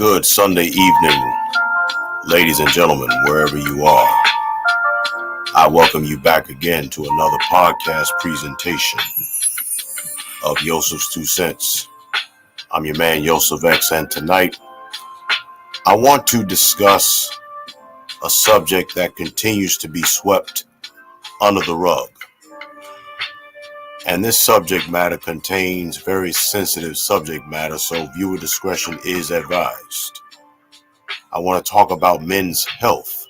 Good Sunday evening, ladies and gentlemen, wherever you are. I welcome you back again to another podcast presentation of Yosef's 2 Cents. I'm your man, Yosef X, and tonight I want to discuss a subject that continues to be swept under the rug. And this subject matter contains very sensitive subject matter, so viewer discretion is advised. I want to talk about men's health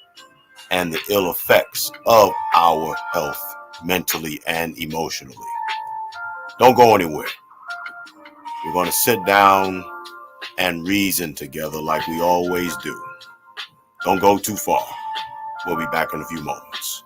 and the ill effects of our health mentally and emotionally. Don't go anywhere. We're going to sit down and reason together like we always do. Don't go too far. We'll be back in a few moments.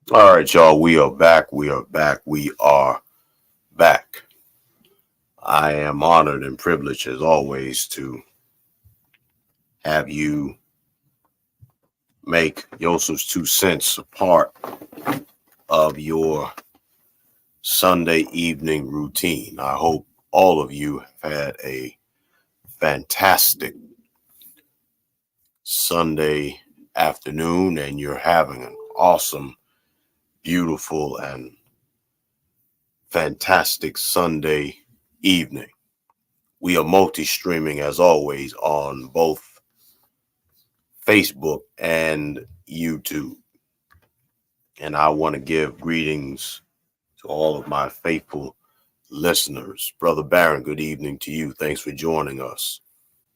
All right, y'all, we are back. We are back. I am honored and privileged as always to have you make Yosef's 2 Cents a part of your Sunday evening routine. I hope all of you have had a fantastic Sunday afternoon and you're having an awesome, beautiful, and fantastic Sunday evening. We are multi-streaming as always on both Facebook and YouTube. And I want to give greetings to all of my faithful listeners. Brother Barron, good evening to you. Thanks for joining us.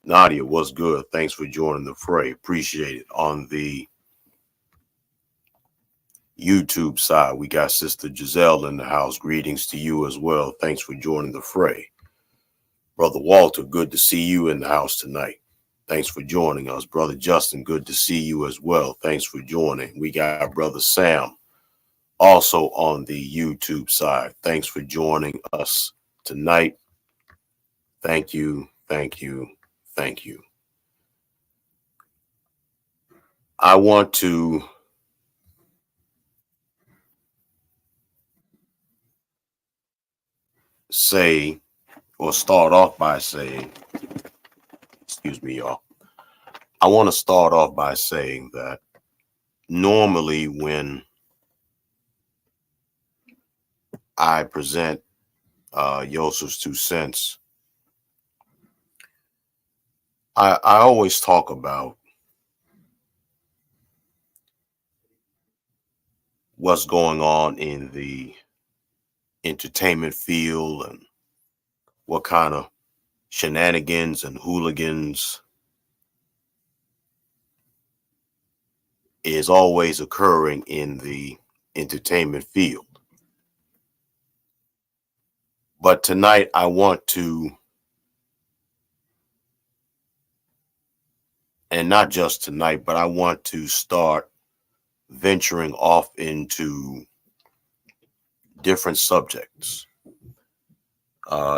Nadia, what's good? Thanks for joining the fray. Appreciate it. On the YouTube side, we got Sister Giselle in the house. Greetings to you as well. Thanks for joining the fray. Brother Walter, good to see you in the house tonight. Thanks for joining us. Brother Justin, good to see you as well. Thanks for joining. We got Brother Sam also on the YouTube side. Thanks for joining us tonight. Thank you, thank you, thank you. I want to say, or start off by saying, excuse me, y'all. I want to start off by saying that normally when I present Yosef's 2 Cents, I always talk about what's going on in the entertainment field and what kind of shenanigans and hooligans is always occurring in the entertainment field. But tonight I want to, and not just tonight, but I want to start venturing off into different subjects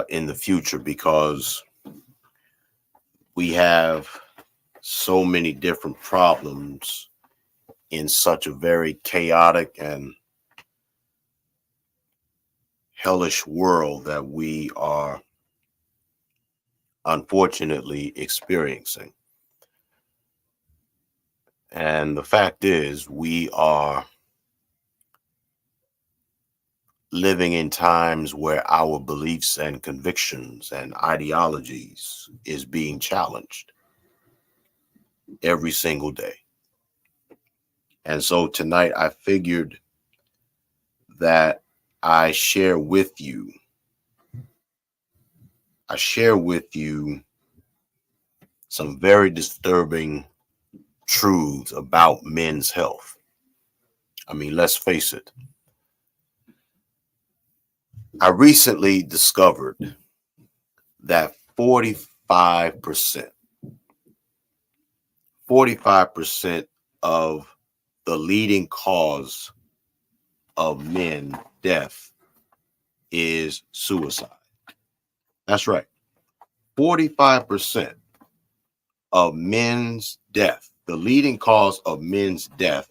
in the future, because we have so many different problems in such a very chaotic and hellish world that we are unfortunately experiencing. And the fact is, we are living in times where our beliefs and convictions and ideologies is being challenged every single day. And so tonight I figured that I share with you, some very disturbing truths about men's health. I mean, let's face it. I recently discovered that 45% of the leading cause of men death is suicide. That's right. 45% of men's death, the leading cause of men's death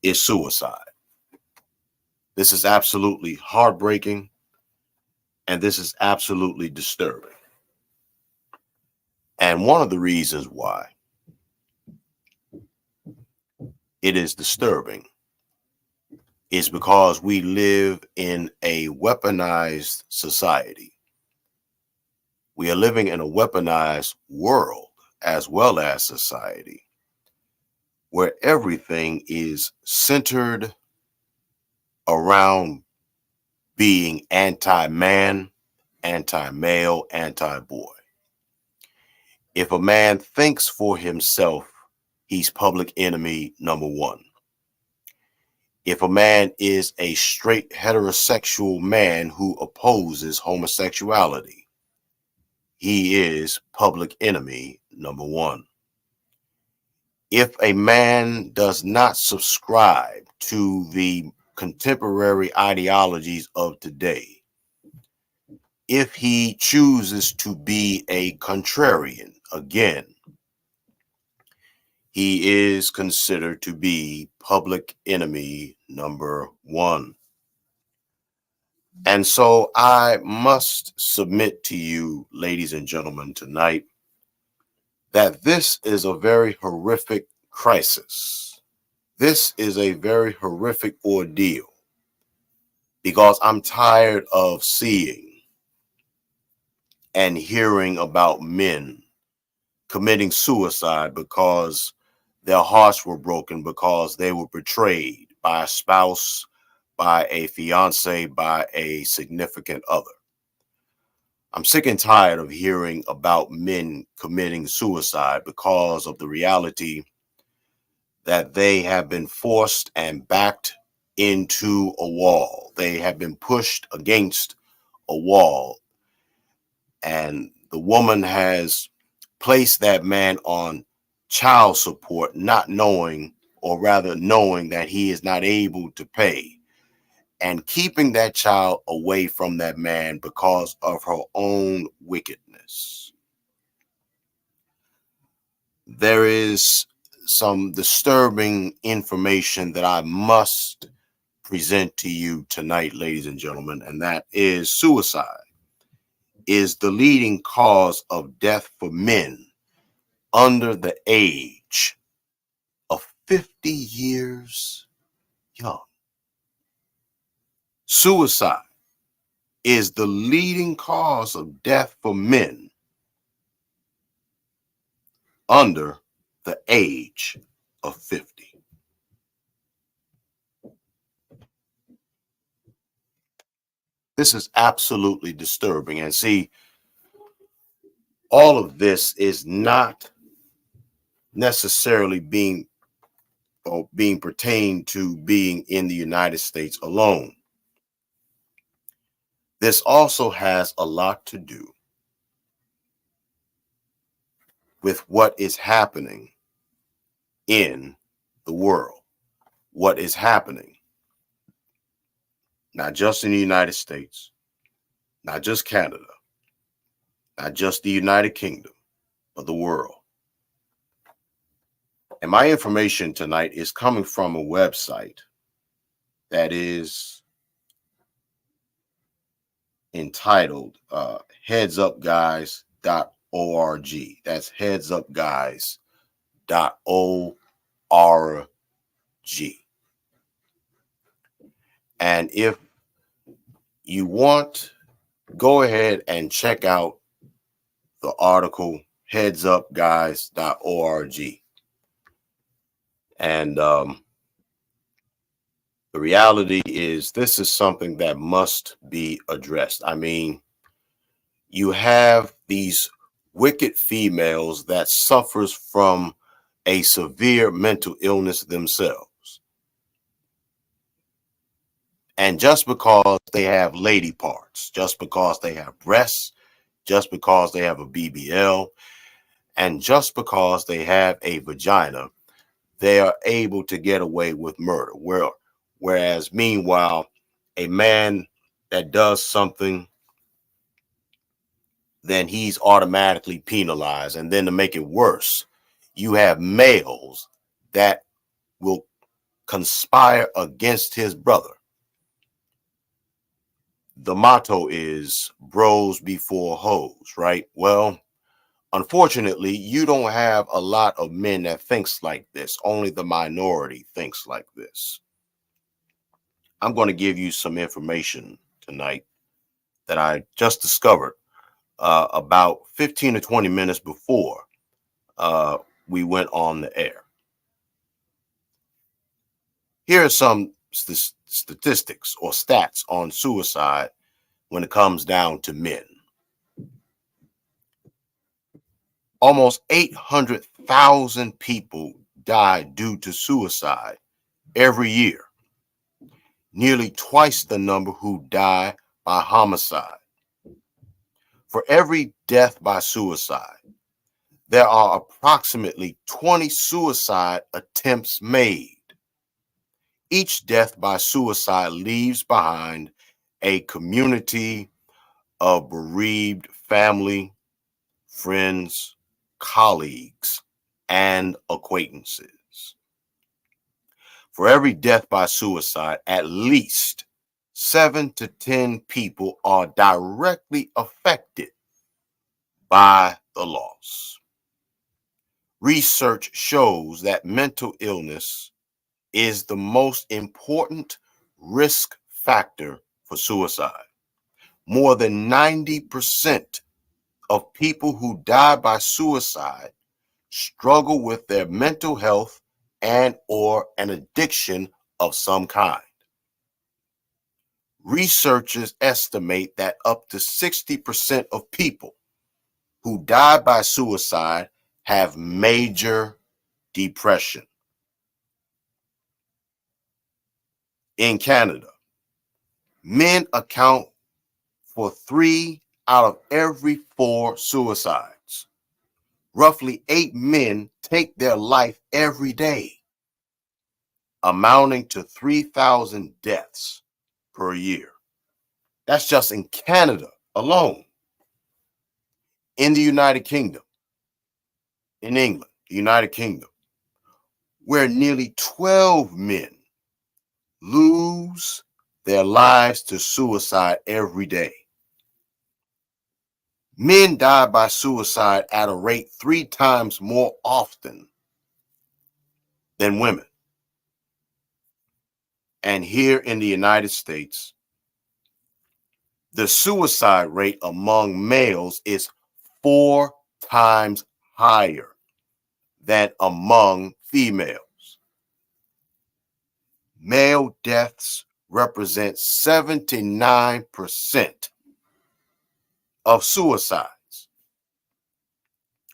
is suicide. This is absolutely heartbreaking, and this is absolutely disturbing. And one of the reasons why it is disturbing is because we live in a weaponized society. We are living in a weaponized world as well as society, where everything is centered around being anti-man, anti-male, anti-boy. If a man thinks for himself, he's public enemy number one. If a man is a straight heterosexual man who opposes homosexuality, he is public enemy number one. If a man does not subscribe to the contemporary ideologies of today, if he chooses to be a contrarian, again, he is considered to be public enemy number one. And so I must submit to you, ladies and gentlemen, tonight, that this is a very horrific crisis. This is a very horrific ordeal, because I'm tired of seeing and hearing about men committing suicide because their hearts were broken, because they were betrayed by a spouse, by a fiance, by a significant other. I'm sick and tired of hearing about men committing suicide because of the reality that they have been forced and backed into a wall. They have been pushed against a wall, and the woman has placed that man on child support, not knowing, or rather knowing, that he is not able to pay, and keeping that child away from that man because of her own wickedness. There is some disturbing information that I must present to you tonight, ladies and gentlemen, and that is suicide is the leading cause of death for men under the age of 50 years young. Suicide is the leading cause of death for men under the age of 50. This is absolutely disturbing. And see, all of this is not necessarily being or being pertained to being in the United States alone. This also has a lot to do with what is happening in the world, what is happening, not just in the United States, not just Canada, not just the United Kingdom, but the world. And my information tonight is coming from a website that is entitled headsupguys.org. That's headsupguys.org. And if you want, go ahead and check out the article headsupguys.org. And the reality is this is something that must be addressed. I mean, you have these wicked females that suffers from a severe mental illness themselves. And just because they have lady parts, just because they have breasts, just because they have a BBL, and just because they have a vagina, they are able to get away with murder. Whereas meanwhile, a man that does something, then he's automatically penalized. And then to make it worse, you have males that will conspire against his brother. The motto is bros before hoes, right? Well, unfortunately, you don't have a lot of men that thinks like this. Only the minority thinks like this. I'm going to give you some information tonight that I just discovered about 15 to 20 minutes before we went on the air. Here are some statistics or stats on suicide when it comes down to men. Almost 800,000 people die due to suicide every year, nearly twice the number who die by homicide. For every death by suicide, there are approximately 20 suicide attempts made. Each death by suicide leaves behind a community of bereaved family, friends, colleagues, and acquaintances. For every death by suicide, at least 7 to 10 people are directly affected by the loss. Research shows that mental illness is the most important risk factor for suicide. More than 90% of people who die by suicide struggle with their mental health and or an addiction of some kind. Researchers estimate that up to 60% of people who die by suicide have major depression. In Canada, men account for 3 out of every 4 suicides. Roughly 8 men take their life every day, amounting to 3,000 deaths per year. That's just in Canada alone. In the United Kingdom, in England, the United Kingdom, where nearly 12 men lose their lives to suicide every day. Men die by suicide at a rate 3 times more often than women. And here in the United States, the suicide rate among males is 4 times higher than among females. Male deaths represent 79% of suicides,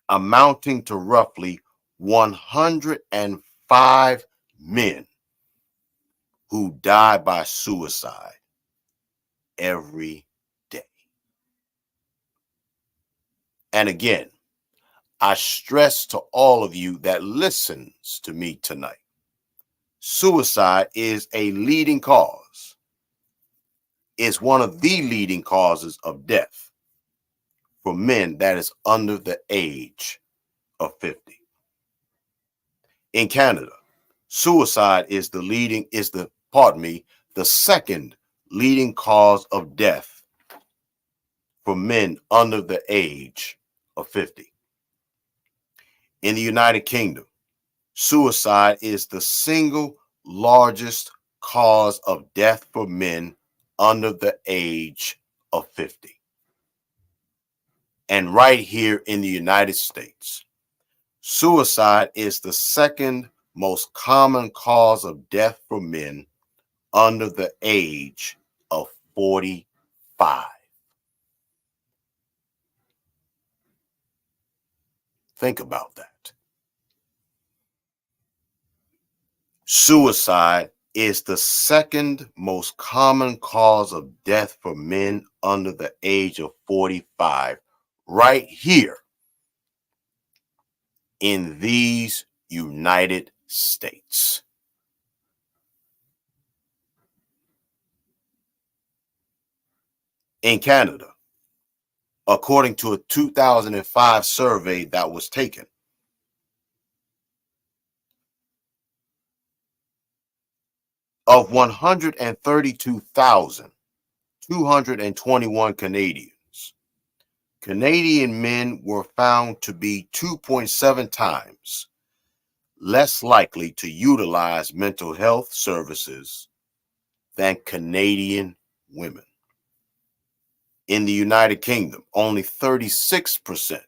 amounting to roughly 105 men who die by suicide every day. And again, I stress to all of you that listens to me tonight, suicide is a leading cause. It's one of the leading causes of death for men that is under the age of 50. In Canada, suicide is the second leading cause of death for men under the age of 50. In the United Kingdom, suicide is the single largest cause of death for men under the age of 50. And right here in the United States, suicide is the second most common cause of death for men under the age of 45. Think about that. Suicide is the second most common cause of death for men under the age of 45, right here in these United States. In Canada, according to a 2005 survey that was taken, of 132,221 Canadian men were found to be 2.7 times less likely to utilize mental health services than Canadian women. In the United Kingdom, only 36%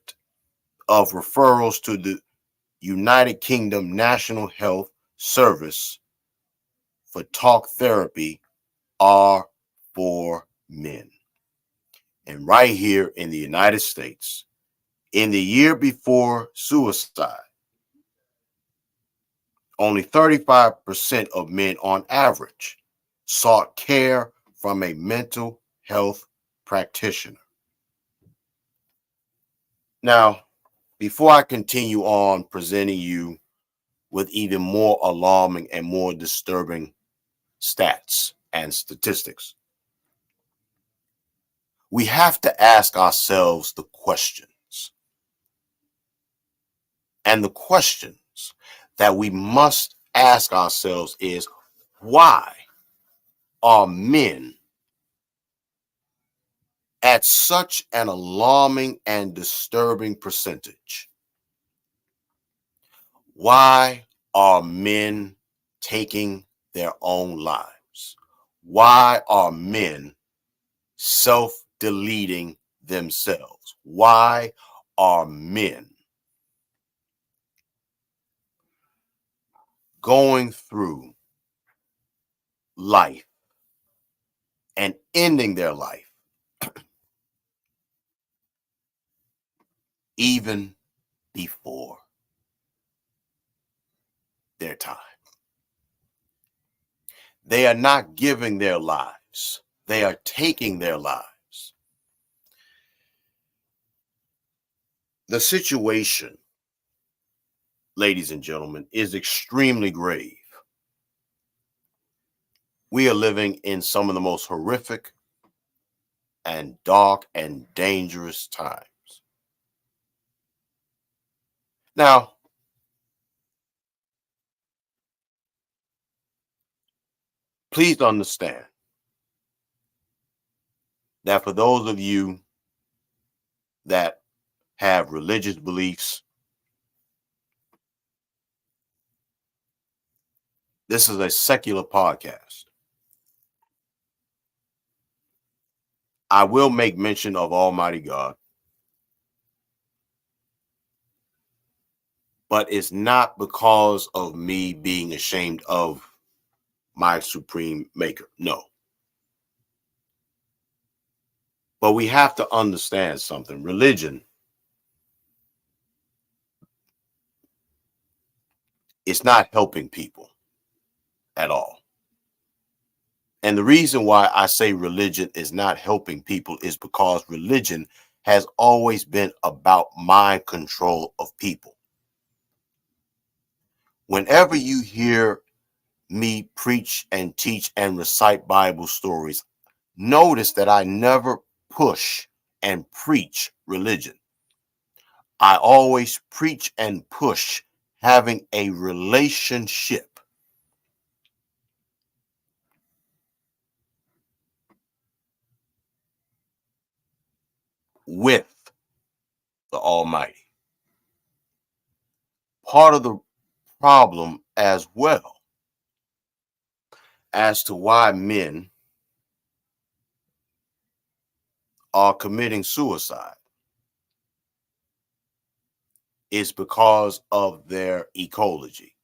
of referrals to the United Kingdom National Health Service for talk therapy are for men. And right here in the United States, in the year before suicide, only 35% of men on average sought care from a mental health practitioner. Now, before I continue on presenting you with even more alarming and more disturbing stats and statistics, we have to ask ourselves the questions. And the questions that we must ask ourselves is, why are men at such an alarming and disturbing percentage? Why are men taking their own lives? Why are men self-deleting themselves? Why are men going through life and ending their life even before their time? They are not giving their lives. They are taking their lives. The situation, ladies and gentlemen, is extremely grave. We are living in some of the most horrific and dark and dangerous times. Now, please understand that for those of you that have religious beliefs, this is a secular podcast. I will make mention of Almighty God, but it's not because of me being ashamed of my supreme maker. No. But we have to understand something. Religion is not helping people. at all. And the reason why I say religion is not helping people is because religion has always been about mind control of people. Whenever you hear me preach and teach and recite Bible stories, notice that I never push and preach religion. I always preach and push having a relationship with the Almighty. Part of the problem as well as to why men are committing suicide is because of their ecology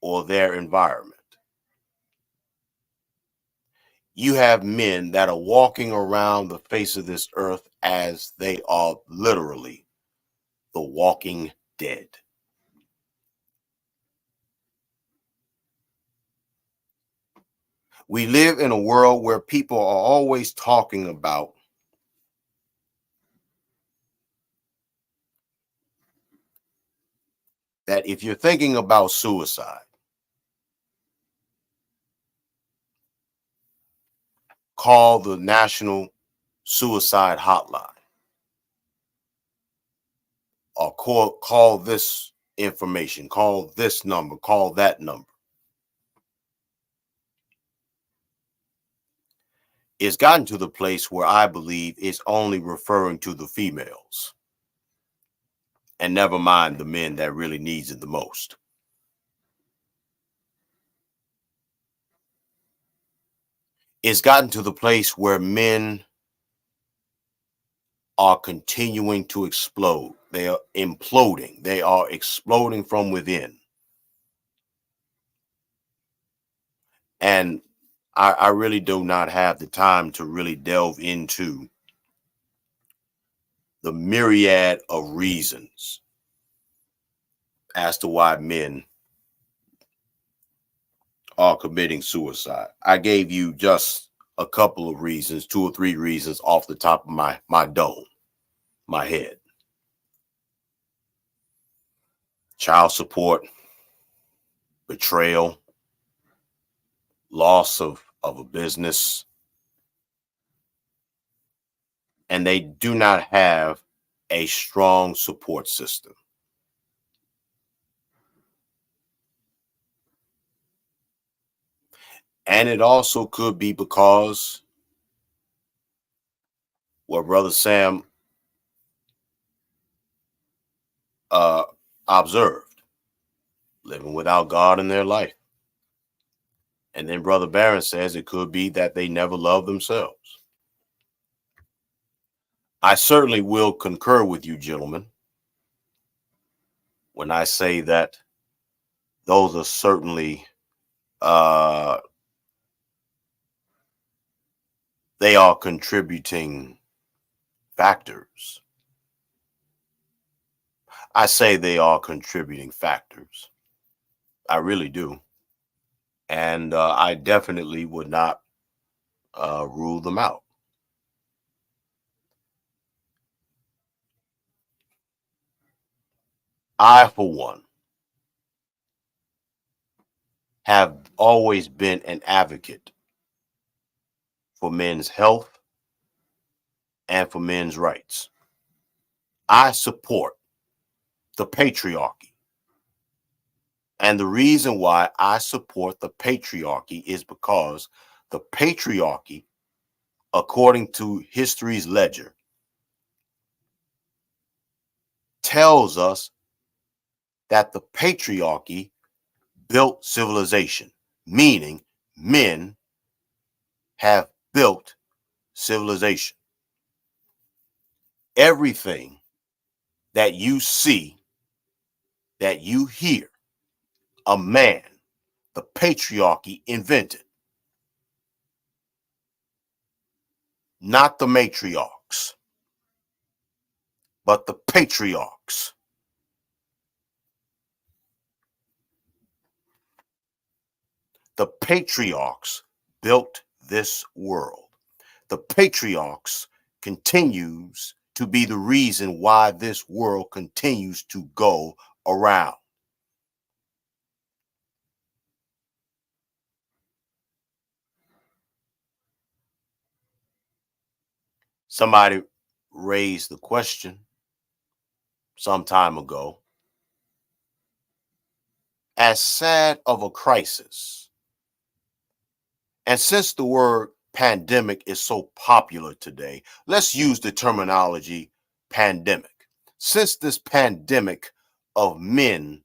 or their environment. You have men that are walking around the face of this earth as they are literally the walking dead. We live in a world where people are always talking about that if you're thinking about suicide, call the National Suicide Hotline or call this information, call this number, call that number. It's gotten to the place where I believe it's only referring to the females and never mind the men that really needs it the most. It's gotten to the place where men are continuing to explode. They are imploding. They are exploding from within. And I really do not have the time to really delve into the myriad of reasons as to why men are committing suicide. I gave you just a couple of reasons, 2 or 3 reasons off the top of my dome, my head. Child support, betrayal, loss of a business, and they do not have a strong support system. And it also could be because what Brother Sam uh, observed, living without God in their life. And then Brother Barron says it could be that they never love themselves. I certainly will concur with you, gentlemen, when I say that those are certainly they are contributing factors. I say they are contributing factors. I really do. And I definitely would not rule them out. I, for one, have always been an advocate for men's health and for men's rights. I support the patriarchy. And the reason why I support the patriarchy is because the patriarchy, according to history's ledger, tells us that the patriarchy built civilization, meaning men have built civilization. Everything that you see, that you hear, a man, the patriarchy invented, not the matriarchs, but the patriarchs. The patriarchs built this world. The patriarchs continues to be the reason why this world continues to go around. Somebody raised the question some time ago, as sad of a crisis, and since the word pandemic is so popular today, let's use the terminology pandemic. Since this pandemic of men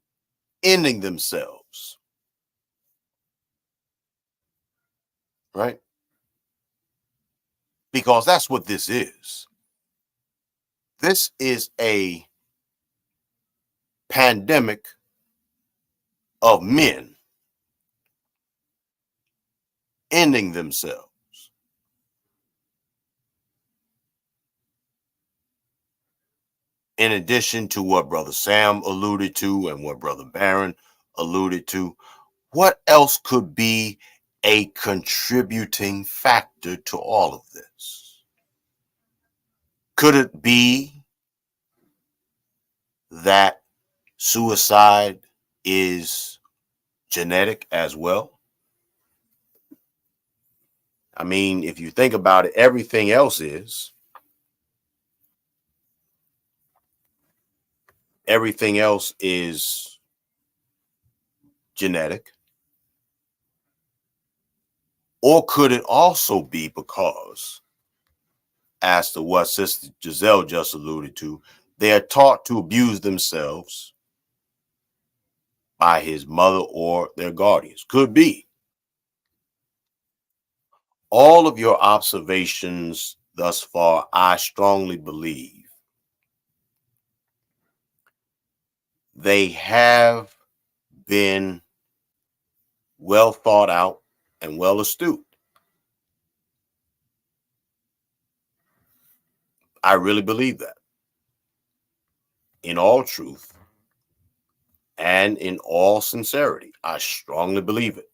ending themselves, right? Because that's what this is. This is a pandemic of men ending themselves. In addition to what Brother Sam alluded to and what Brother Barron alluded to, what else could be a contributing factor to all of this? Could it be that suicide is genetic as well? I mean, if you think about it, everything else is. Everything else is genetic. Or could it also be because, as to what Sister Giselle just alluded to, they are taught to abuse themselves by his mother or their guardians? Could be. All of your observations thus far, I strongly believe they have been well thought out and well astute. I really believe that in all truth and in all sincerity. I strongly believe it.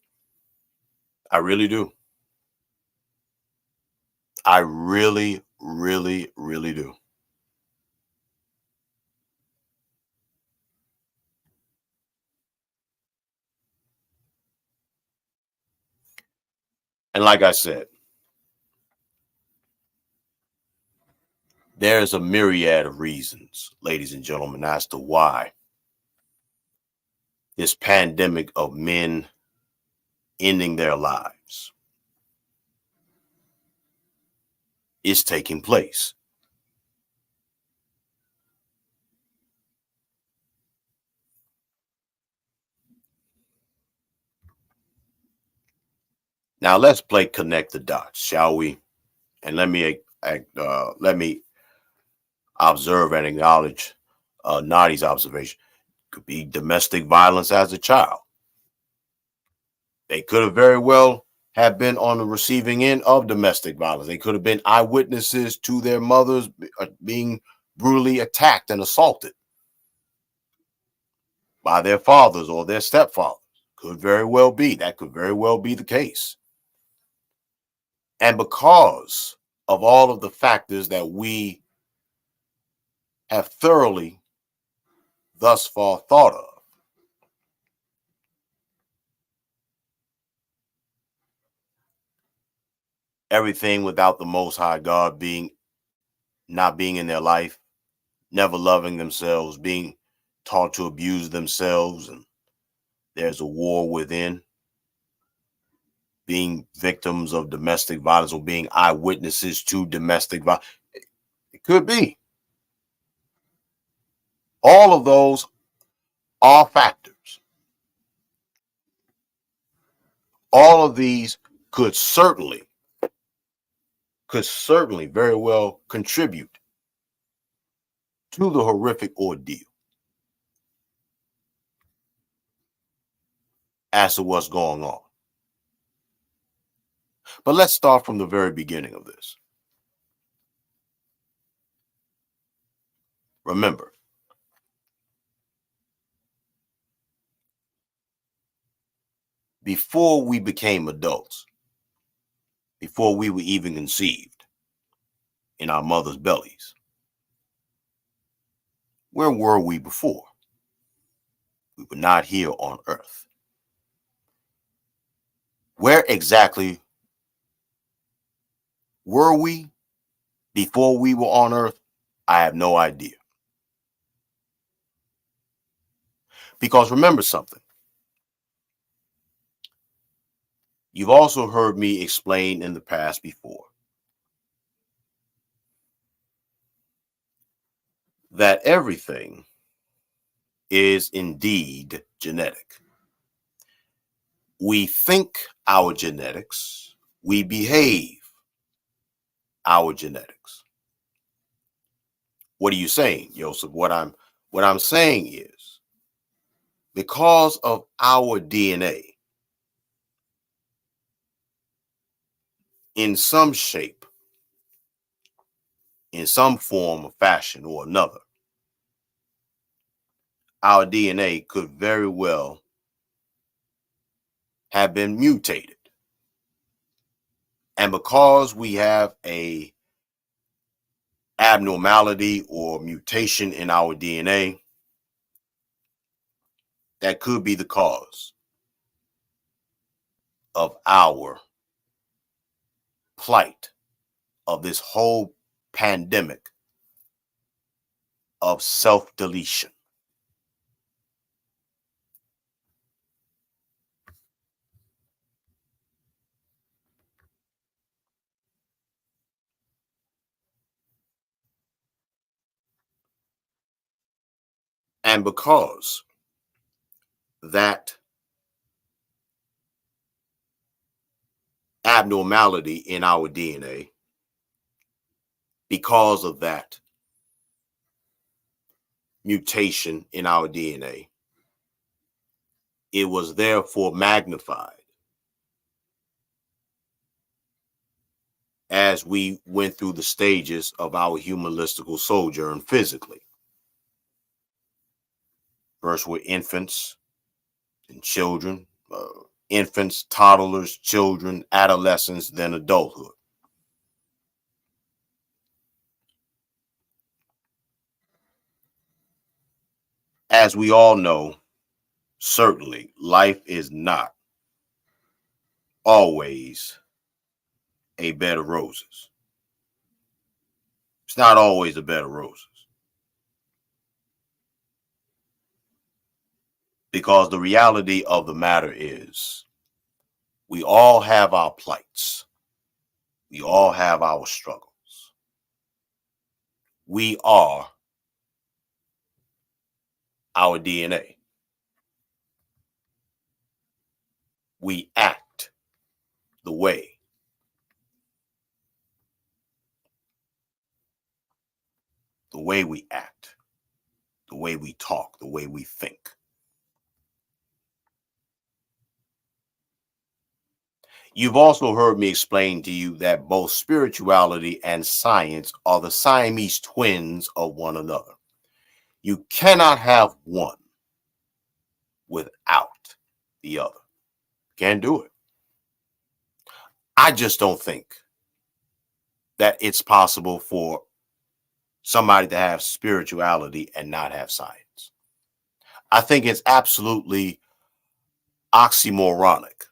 I really do. I really, really, really do. And like I said, there's a myriad of reasons, ladies and gentlemen, as to why this pandemic of men ending their lives is taking place. Now let's play connect the dots, shall we? And let me observe and acknowledge Nadi's observation. Could be domestic violence as a child. They could have very well have been on the receiving end of domestic violence. They could have been eyewitnesses to their mothers being brutally attacked and assaulted by their fathers or their stepfathers. Could very well be. That could very well be the case. And because of all of the factors that we have thoroughly thus far thought of, everything without the Most High God being not being in their life, never loving themselves, being taught to abuse themselves, and there's a war within, being victims of domestic violence or being eyewitnesses to domestic violence. It could be. All of those are factors. All of these could certainly very well contribute to the horrific ordeal as to what's going on. But let's start from the very beginning of this. Remember, before we became adults, before we were even conceived in our mother's bellies. Where were we before? We were not here on earth. Where exactly were we before we were on earth? I have no idea. Because remember something. You've also heard me explain in the past before that everything is indeed genetic. We think our genetics, we behave our genetics. What are you saying, Yosef? What I'm saying is because of our DNA, in some shape, in some form or fashion or another, our DNA could very well have been mutated. And because we have a abnormality or mutation in our DNA, that could be the cause of our plight, of this whole pandemic of self-deletion. And because that abnormality in our DNA, because of that mutation in our DNA, it was therefore magnified as we went through the stages of our human listicle sojourn physically. First were infants and children, infants, toddlers, children, adolescents, then adulthood. As we all know, certainly life is not always a bed of roses. It's not always a bed of roses. Because the reality of the matter is, we all have our plights. We all have our struggles. We are our DNA. We act the way we act, the way we talk, the way we think. You've also heard me explain to you that both spirituality and science are the Siamese twins of one another. You cannot have one without the other. Can't do it. I just don't think that it's possible for somebody to have spirituality and not have science. I think it's absolutely oxymoronic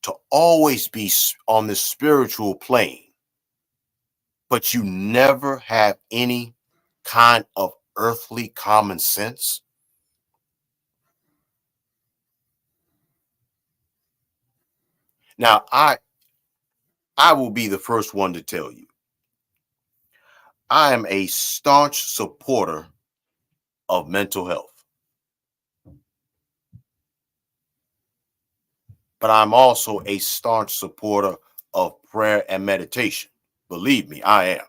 to always be on the spiritual plane, but you never have any kind of earthly common sense. Now, I will be the first one to tell you, I am a staunch supporter of mental health, but I'm also a staunch supporter of prayer and meditation. Believe me, I am.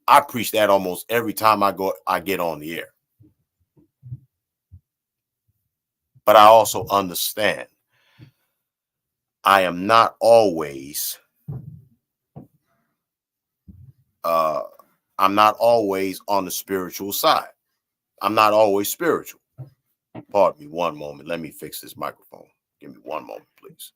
I preach that almost every time I get on the air. But I also understand I am not always I'm not always on the spiritual side. I'm not always spiritual. Pardon me one moment. Let me fix this microphone. Give me one moment, please.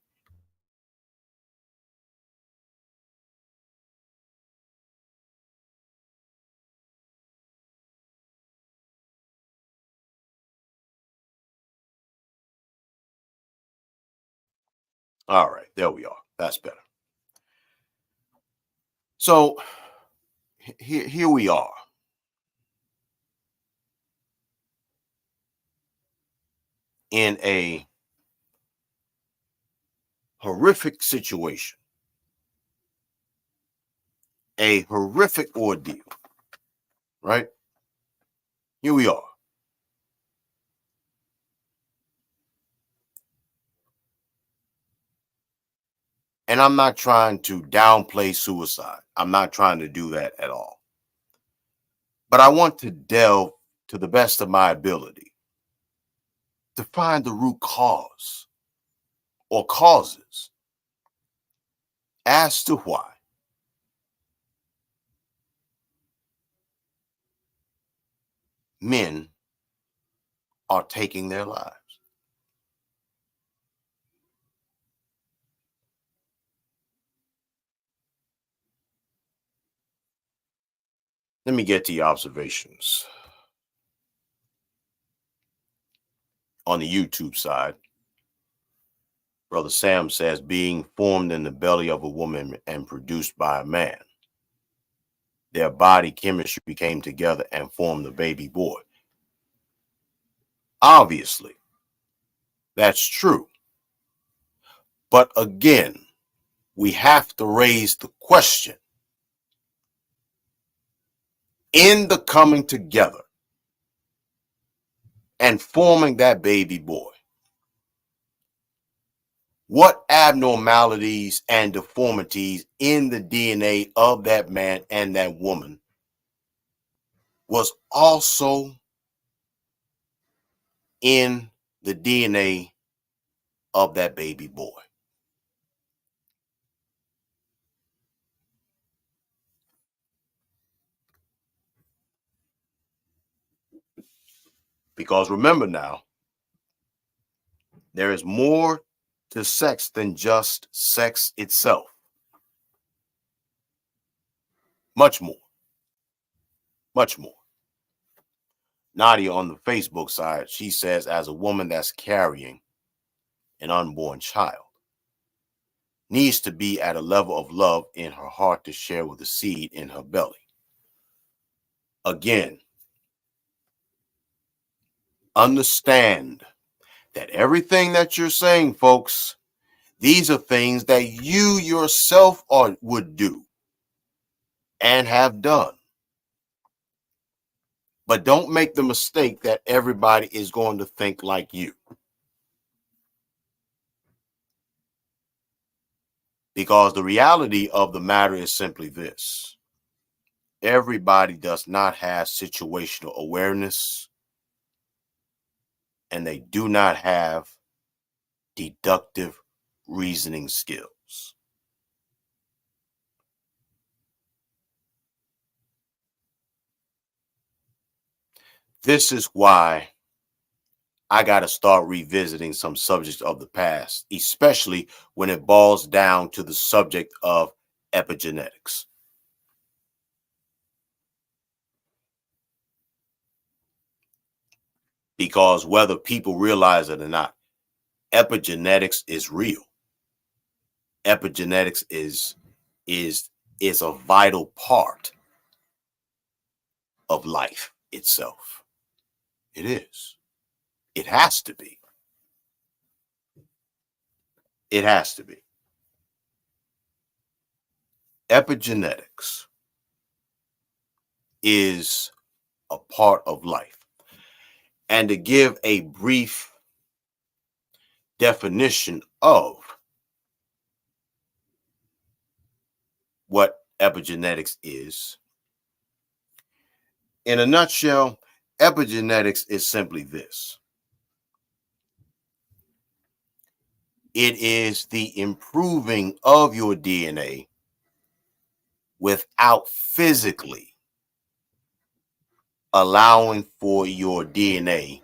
All right, there we are. That's better. So here we are in a horrific situation, a horrific ordeal, right? Here we are. And I'm not trying to downplay suicide. I'm not trying to do that at all. But I want to delve to the best of my ability to find the root cause or causes as to why men are taking their lives. Let me get to your observations. On the YouTube side, Brother Sam says, being formed in the belly of a woman and produced by a man, their body chemistry came together and formed the baby boy. Obviously, that's true. But again, we have to raise the question, in the coming together and forming that baby boy, what abnormalities and deformities in the DNA of that man and that woman was also in the DNA of that baby boy? Because remember now, there is more to sex than just sex itself. Much more. Much more. Nadia on the Facebook side, she says, as a woman that's carrying an unborn child, needs to be at a level of love in her heart to share with the seed in her belly. Again, understand that everything that you're saying, folks, these are things that you yourself would do and have done. But don't make the mistake that everybody is going to think like you. Because the reality of the matter is simply this: everybody does not have situational awareness, and they do not have deductive reasoning skills. This is why I got to start revisiting some subjects of the past, especially when it boils down to the subject of epigenetics. Because whether people realize it or not, epigenetics is real. Epigenetics is a vital part of life itself. It is. It has to be. It has to be. Epigenetics is a part of life. And to give a brief definition of what epigenetics is, in a nutshell, epigenetics is simply this: it is the improving of your DNA without physically allowing for your DNA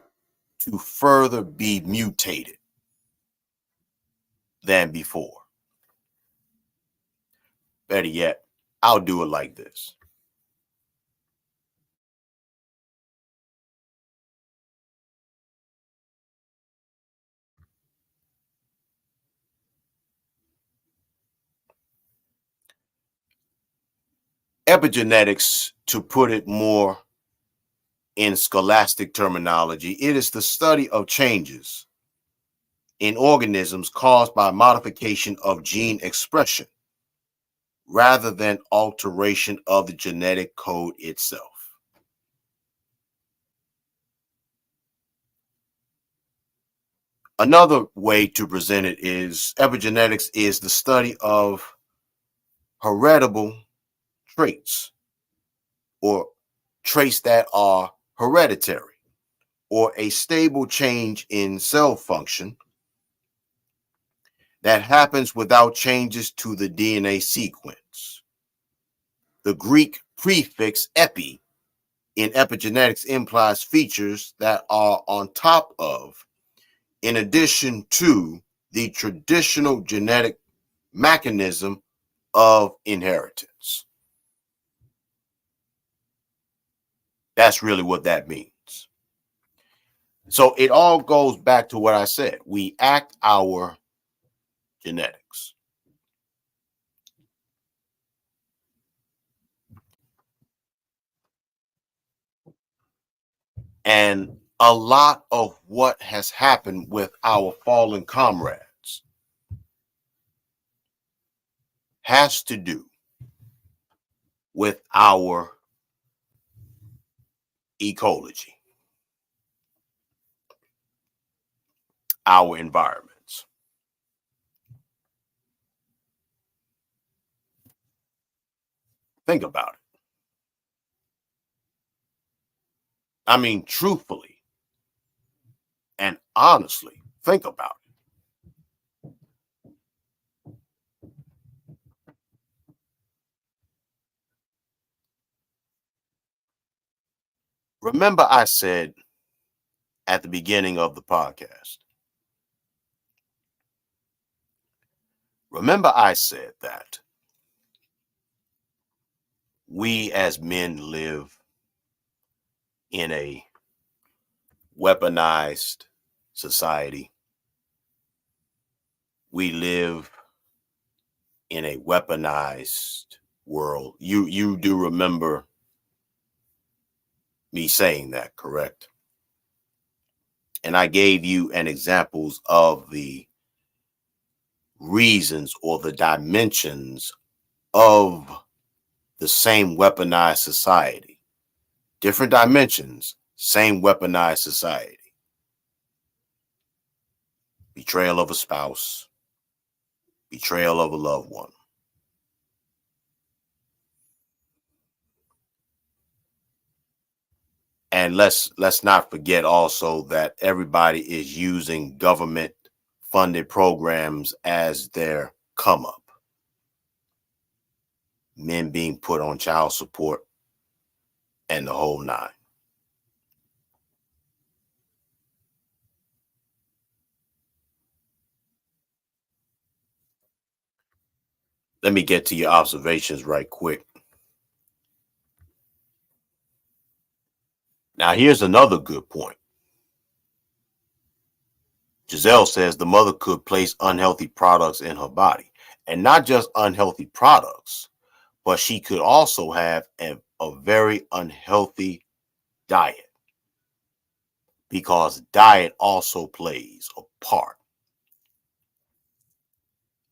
to further be mutated. than before. Better yet, I'll do it like this. Epigenetics, to put it more in scholastic terminology, it is the study of changes in organisms caused by modification of gene expression rather than alteration of the genetic code itself. Another way to present it is epigenetics is the study of heritable traits, or traits that are hereditary, or a stable change in cell function that happens without changes to the DNA sequence. The Greek prefix epi in epigenetics implies features that are on top of, in addition to, the traditional genetic mechanism of inheritance. That's really what that means. So it all goes back to what I said. We act our genetics. And a lot of what has happened with our fallen comrades has to do with our ecology, our environments. Think about it. I mean, truthfully and honestly, think about it. Remember, I said at the beginning of the podcast, remember, I said that we as men live in a weaponized society. We live in a weaponized world. You do remember me saying that, correct? And I gave you an examples of the reasons or the dimensions of the same weaponized society. Different dimensions, same weaponized society. Betrayal of a spouse, betrayal of a loved one. And let's not forget also that everybody is using government funded programs as their come up. Men being put on child support and the whole nine. Let me get to your observations right quick. Now, here's another good point. Giselle says the mother could place unhealthy products in her body, and not just unhealthy products, but she could also have a very unhealthy diet, because diet also plays a part,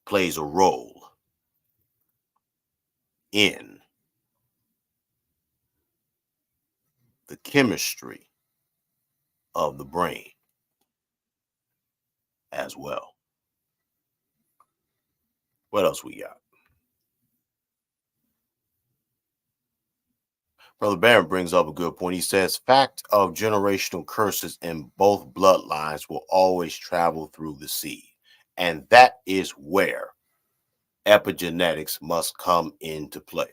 plays a role in the chemistry of the brain as well. What else we got? Brother Barron brings up a good point. He says, fact of generational curses in both bloodlines will always travel through the seed. And that is where epigenetics must come into play.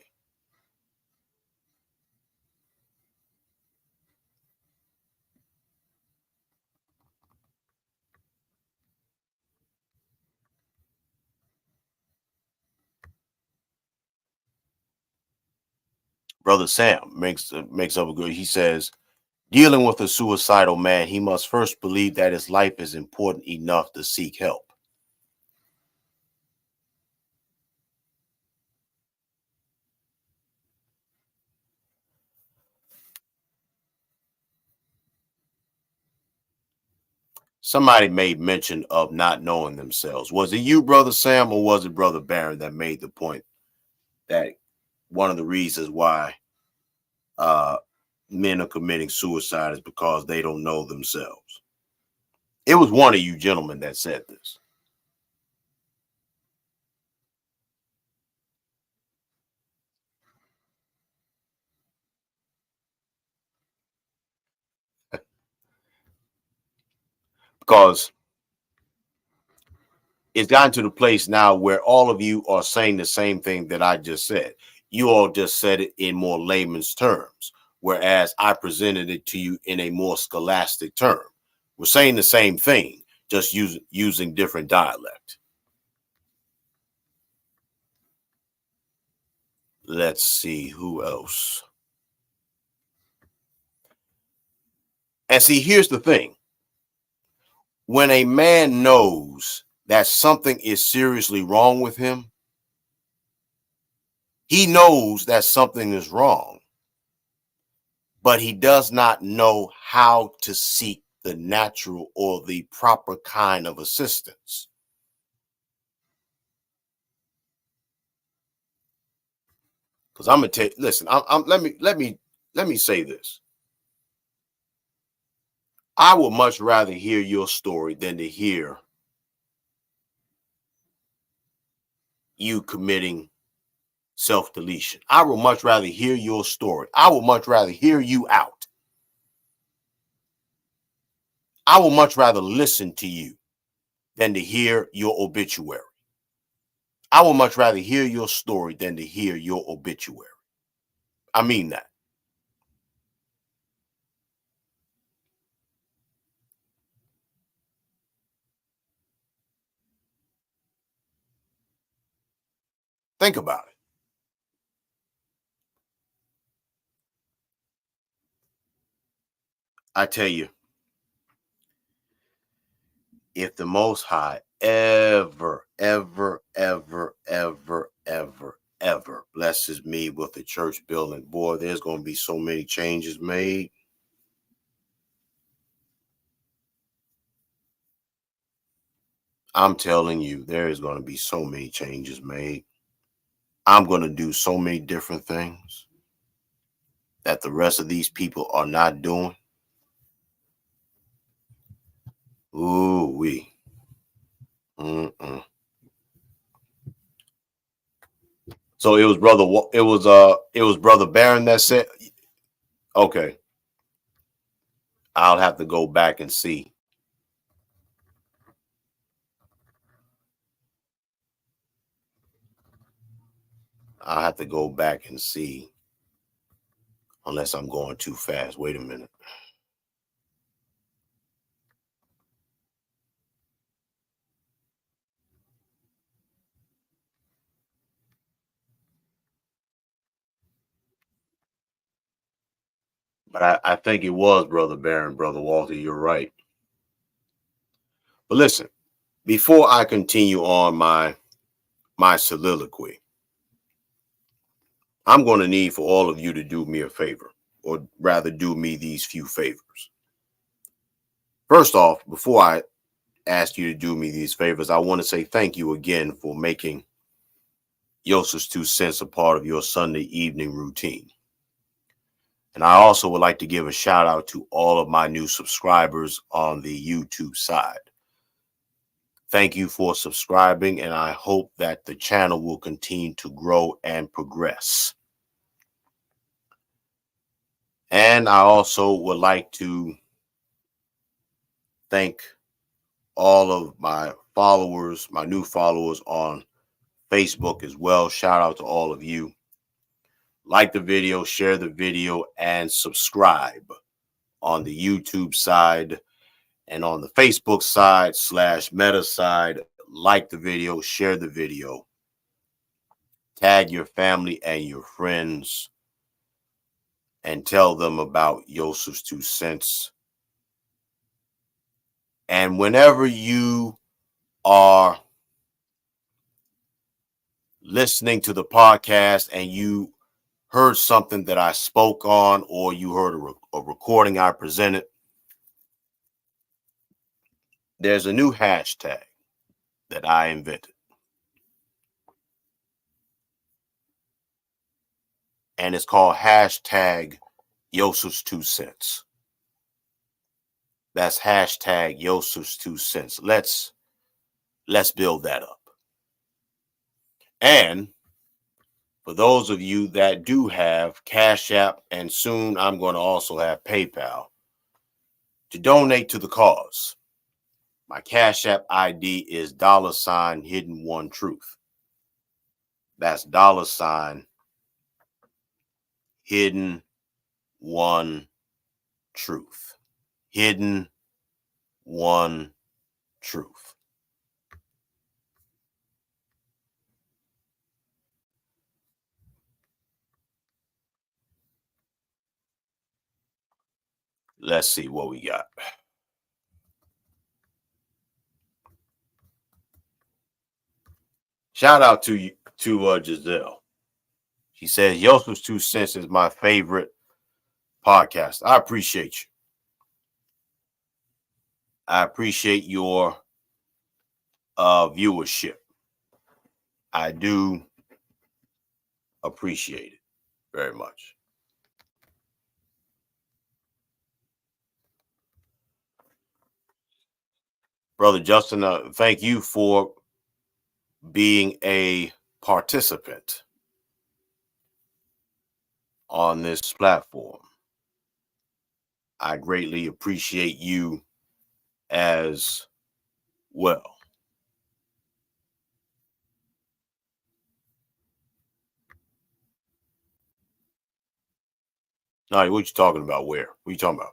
Brother Sam makes up a good. He says, dealing with a suicidal man, he must first believe that his life is important enough to seek help. Somebody made mention of not knowing themselves. Was it you, Brother Sam, or was it Brother Barron that made the point that one of the reasons why uh, men are committing suicide is because they don't know themselves? It was one of you gentlemen that said this. Because it's gotten to the place now where all of you are saying the same thing that I just said. You all just said it in more layman's terms, whereas I presented it to you in a more scholastic term. We're saying the same thing, just using different dialect. Let's see who else. And see, here's the thing. When a man knows that something is seriously wrong with him, he knows that something is wrong, but he does not know how to seek the natural or the proper kind of assistance. Because I'm gonna tell you, listen, let me say this. I would much rather hear your story than to hear you committing self-deletion. I would much rather hear your story. I would much rather hear you out. I would much rather listen to you than to hear your obituary. I would much rather hear your story than to hear your obituary. I mean that. Think about it. I tell you, if the Most High ever blesses me with a church building, boy, there's going to be so many changes made. I'm telling you, there is going to be so many changes made. I'm going to do so many different things that the rest of these people are not doing. Ooh wee. Mm-mm. So it was brother Barron that said, okay, I'll have to go back and see. I'll have to go back and see, unless I'm going too fast. Wait a minute. But I think it was Brother Barron, Brother Walter. You're right. But listen, before I continue on my soliloquy, I'm going to need for all of you to do me a favor, or rather do me these few favors. First off, before I ask you to do me these favors, I want to say thank you again for making Yosef's 2 cents a part of your Sunday evening routine. And I also would like to give a shout out to all of my new subscribers on the YouTube side. Thank you for subscribing, and I hope that the channel will continue to grow and progress. And I also would like to thank all of my followers, my new followers on Facebook as well. Shout out to all of you. Like the video, share the video, and subscribe on the YouTube side. And on the Facebook side / Meta side, like the video, share the video, tag your family and your friends. and tell them about Yosef's 2 cents. And whenever you are listening to the podcast and you heard something that I spoke on, or you heard a recording I presented, there's a new hashtag that I invented. And it's called hashtag Yosef's 2 cents. That's hashtag Yosef's 2 cents. Let's build that up. And for those of you that do have Cash App, and soon I'm going to also have PayPal, to donate to the cause, my Cash App ID is $Hidden One Truth. That's $Hidden One Truth. Hidden One Truth. Let's see what we got. Shout out to Giselle. She says Yosef's 2 cents is my favorite podcast. I appreciate you. I appreciate your viewership. I do appreciate it very much. Brother Justin, thank you for being a participant on this platform. I greatly appreciate you as well. No, what you talking about? Where? What you talking about?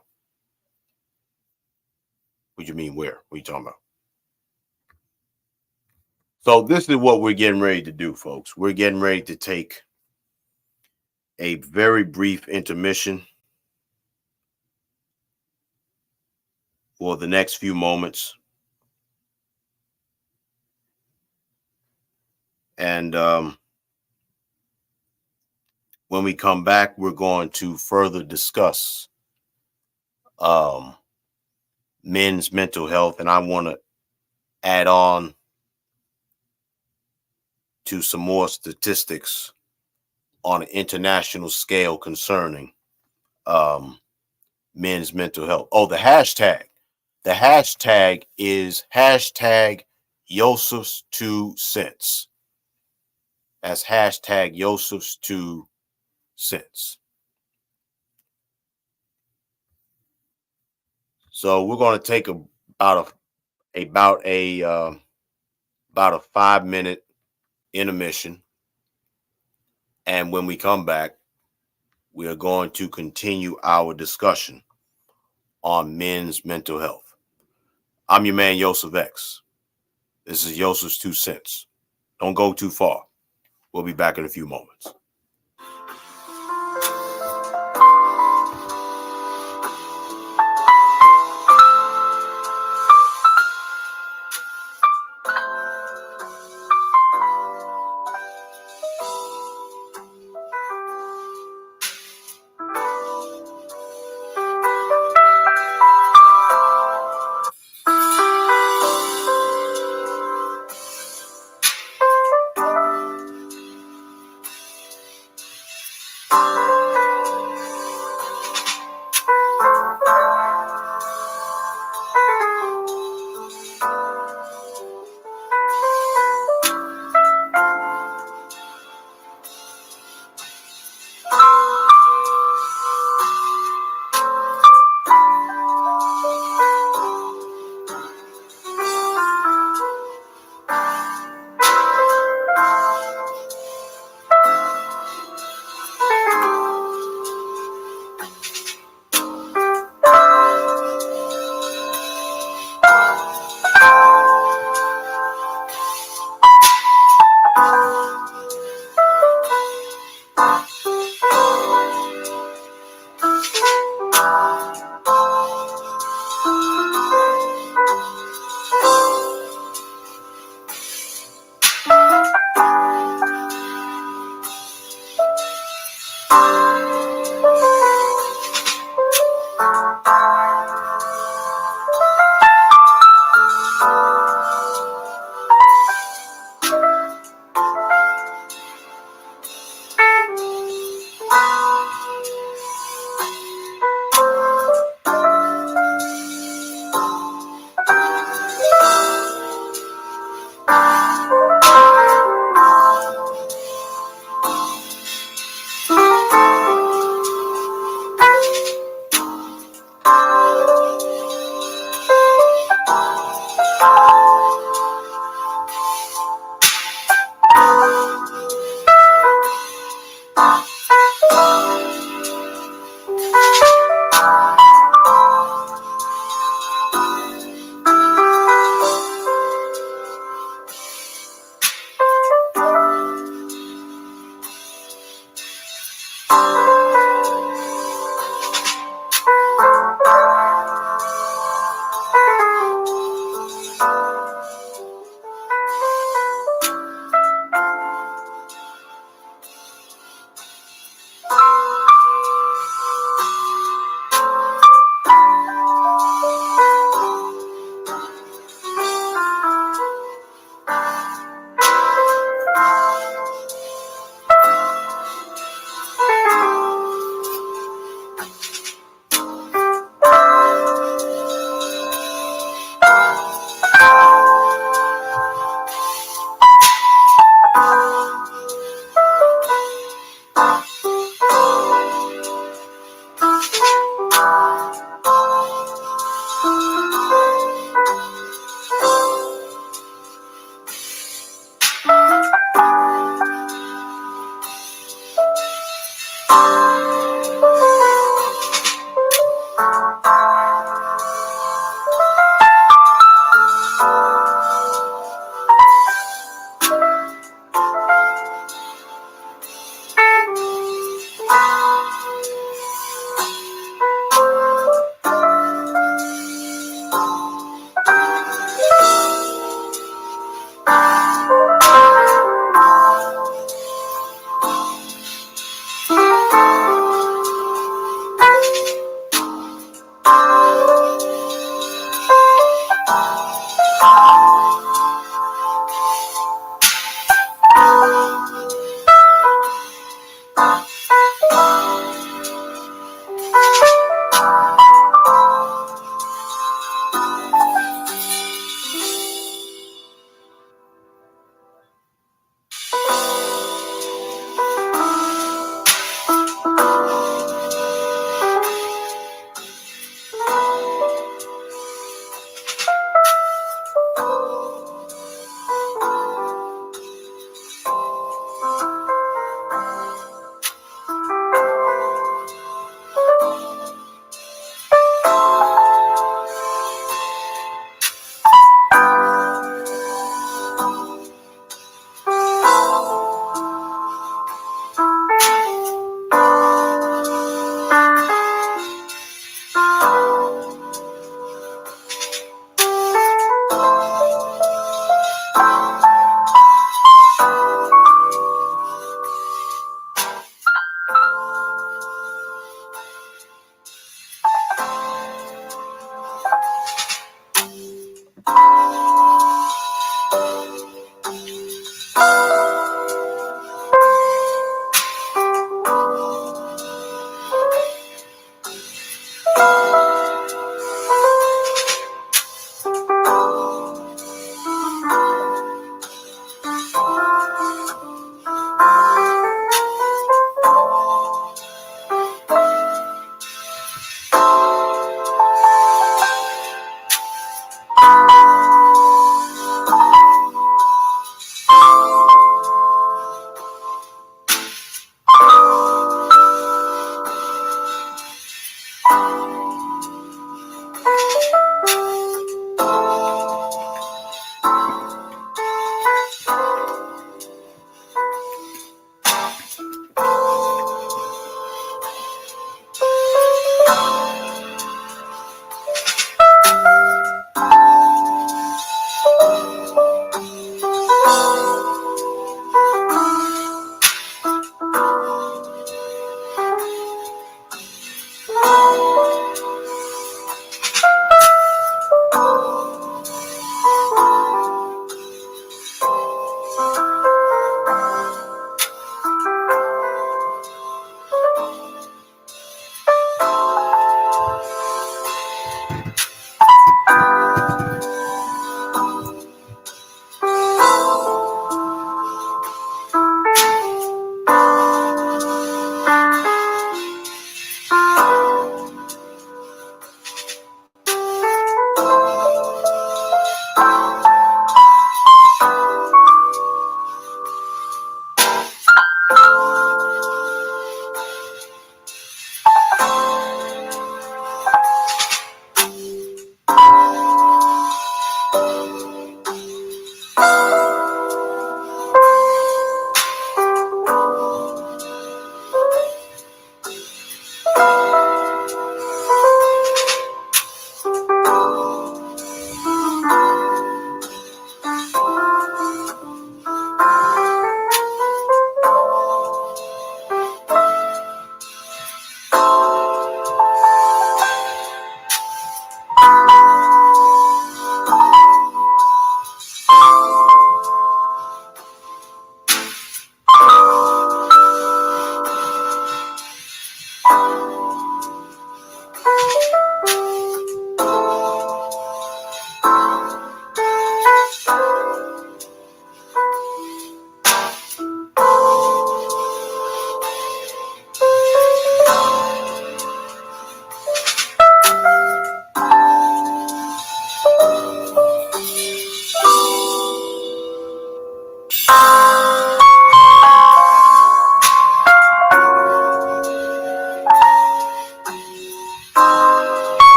What you mean where? What you talking about? So this is what we're getting ready to do, folks. We're getting ready to take a very brief intermission for the next few moments. And when we come back, we're going to further discuss men's mental health. And I want to add on to some more statistics on an international scale concerning men's mental health. Oh, the hashtag. The hashtag is hashtag Yosef's 2 cents. That's hashtag Yosef's 2 cents. So we're going to take about a 5-minute intermission, and when we come back, we are going to continue our discussion on men's mental health. I'm your man Yosef X. This is Yosef's 2 cents. Don't go too far. We'll be back in a few moments.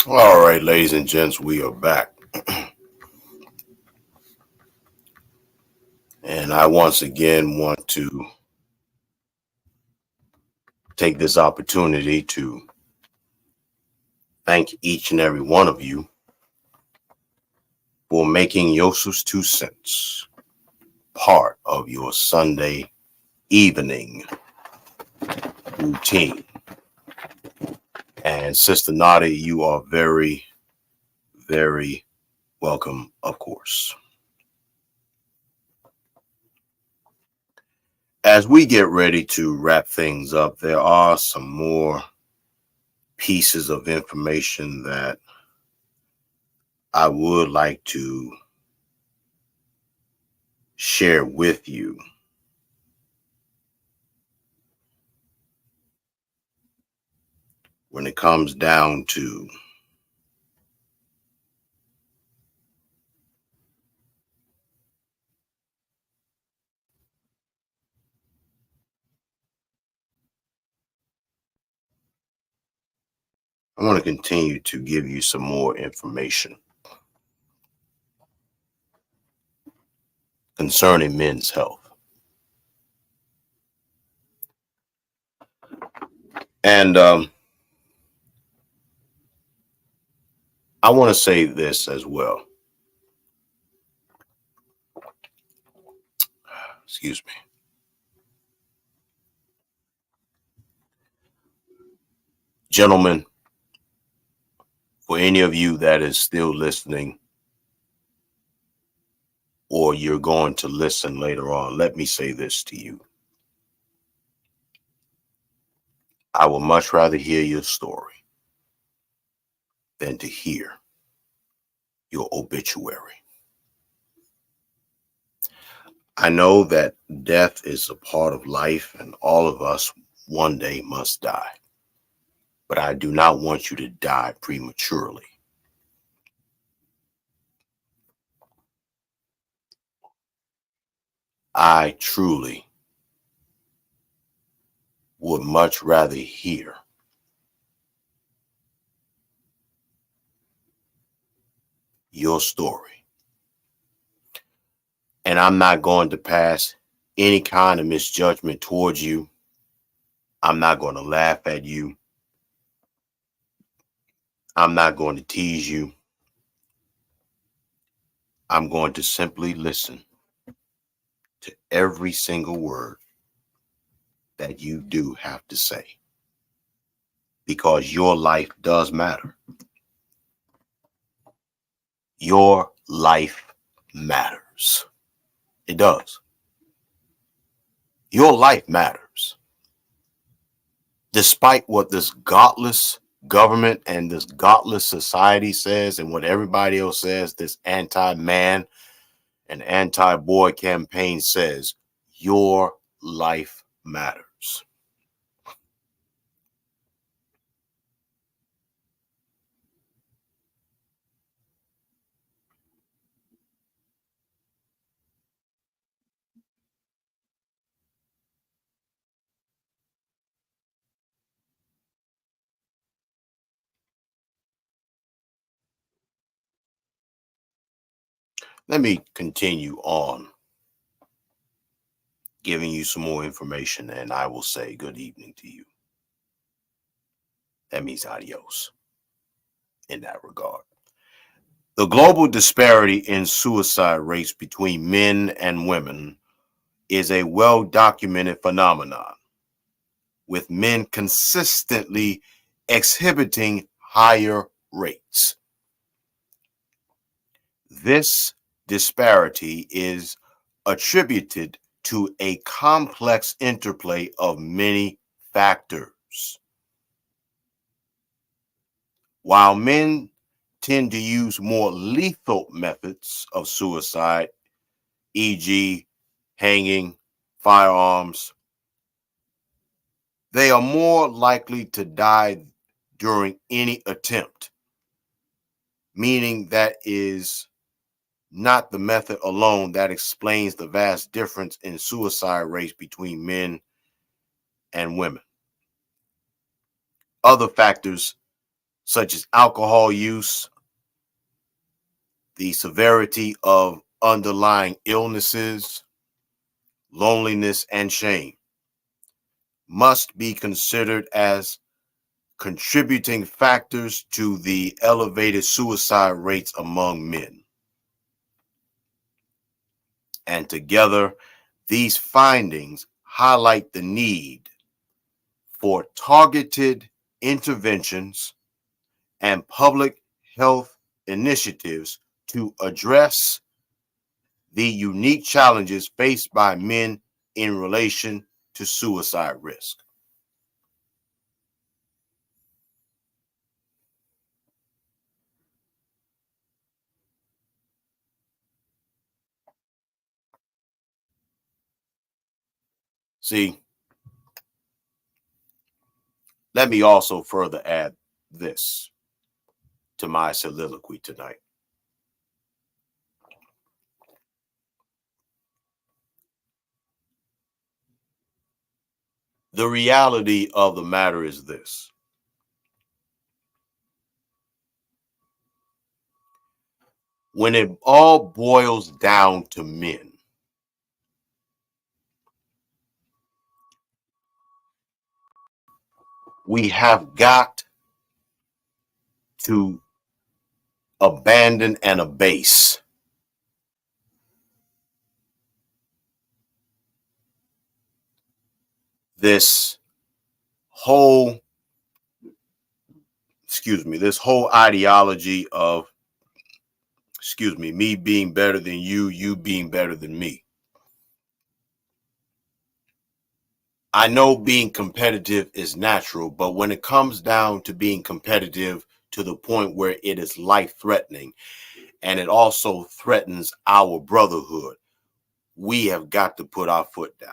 All right, ladies and gents, we are back. And I once again want to take this opportunity to thank each and every one of you for making Yosef's 2 cents part of your Sunday evening routine. And Sister Nadi, you are very, very welcome, of course. As we get ready to wrap things up, there are some more pieces of information that I would like to share with you. When it comes down to I want to continue to give you some more information concerning men's health. And I want to say this as well. Excuse me. Gentlemen, For any of you that is still listening, or you're going to listen later on, let me say this to you. I would much rather hear your story than to hear your obituary. I know that death is a part of life and all of us one day must die. But I do not want you to die prematurely. I truly would much rather hear your story. And I'm not going to pass any kind of misjudgment towards you. I'm not going to laugh at you. I'm not going to tease you. I'm going to simply listen to every single word that you do have to say because your life does matter. Your life matters. It does. Your life matters. Despite what this godless government and this godless society says and what everybody else says, this anti-man and anti-boy campaign says, your life matters. Let me continue on giving you some more information and I will say good evening to you. That means adios in that regard. The global disparity in suicide rates between men and women is a well-documented phenomenon, with men consistently exhibiting higher rates. This disparity is attributed to a complex interplay of many factors. While men tend to use more lethal methods of suicide, e.g., hanging, firearms, they are more likely to die during any attempt, meaning that is not the method alone that explains the vast difference in suicide rates between men and women. Other factors such as alcohol use, the severity of underlying illnesses, loneliness, and shame must be considered as contributing factors to the elevated suicide rates among men. And together, these findings highlight the need for targeted interventions and public health initiatives to address the unique challenges faced by men in relation to suicide risk. See, let me also further add this to my soliloquy tonight. The reality of the matter is this. When it all boils down to men, we have got to abandon and abase this whole, this whole ideology of, me being better than you being better than me. I know being competitive is natural, but when it comes down to being competitive to the point where it is life threatening and it also threatens our brotherhood, we have got to put our foot down.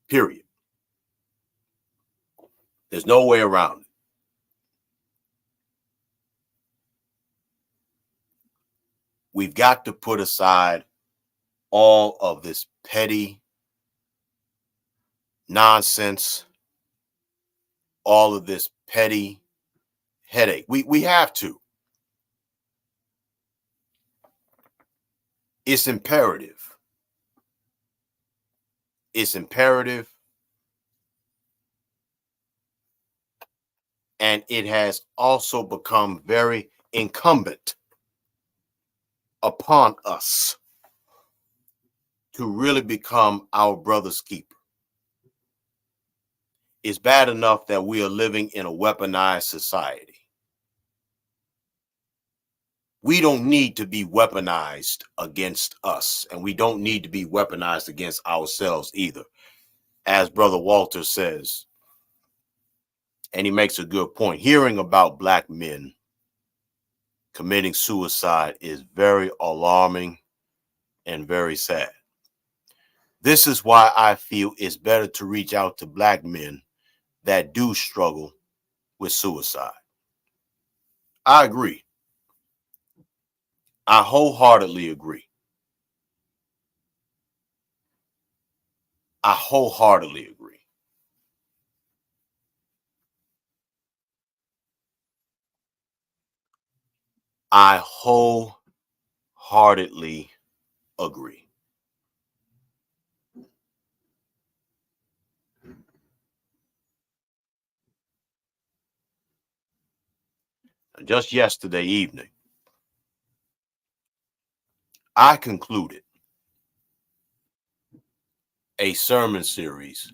Period. There's no way around it. We've got to put aside all of this petty nonsense, all of this petty headache. We have to. It's imperative. It's imperative. And it has also become very incumbent upon us to really become our brother's keeper. It's bad enough that we are living in a weaponized society. We don't need to be weaponized against us, and we don't need to be weaponized against ourselves either. As Brother Walter says, and he makes a good point, hearing about Black men committing suicide is very alarming and very sad. This is why I feel it's better to reach out to Black men that do struggle with suicide. I agree. I wholeheartedly agree. I wholeheartedly agree. I wholeheartedly agree. Just yesterday evening, I concluded a sermon series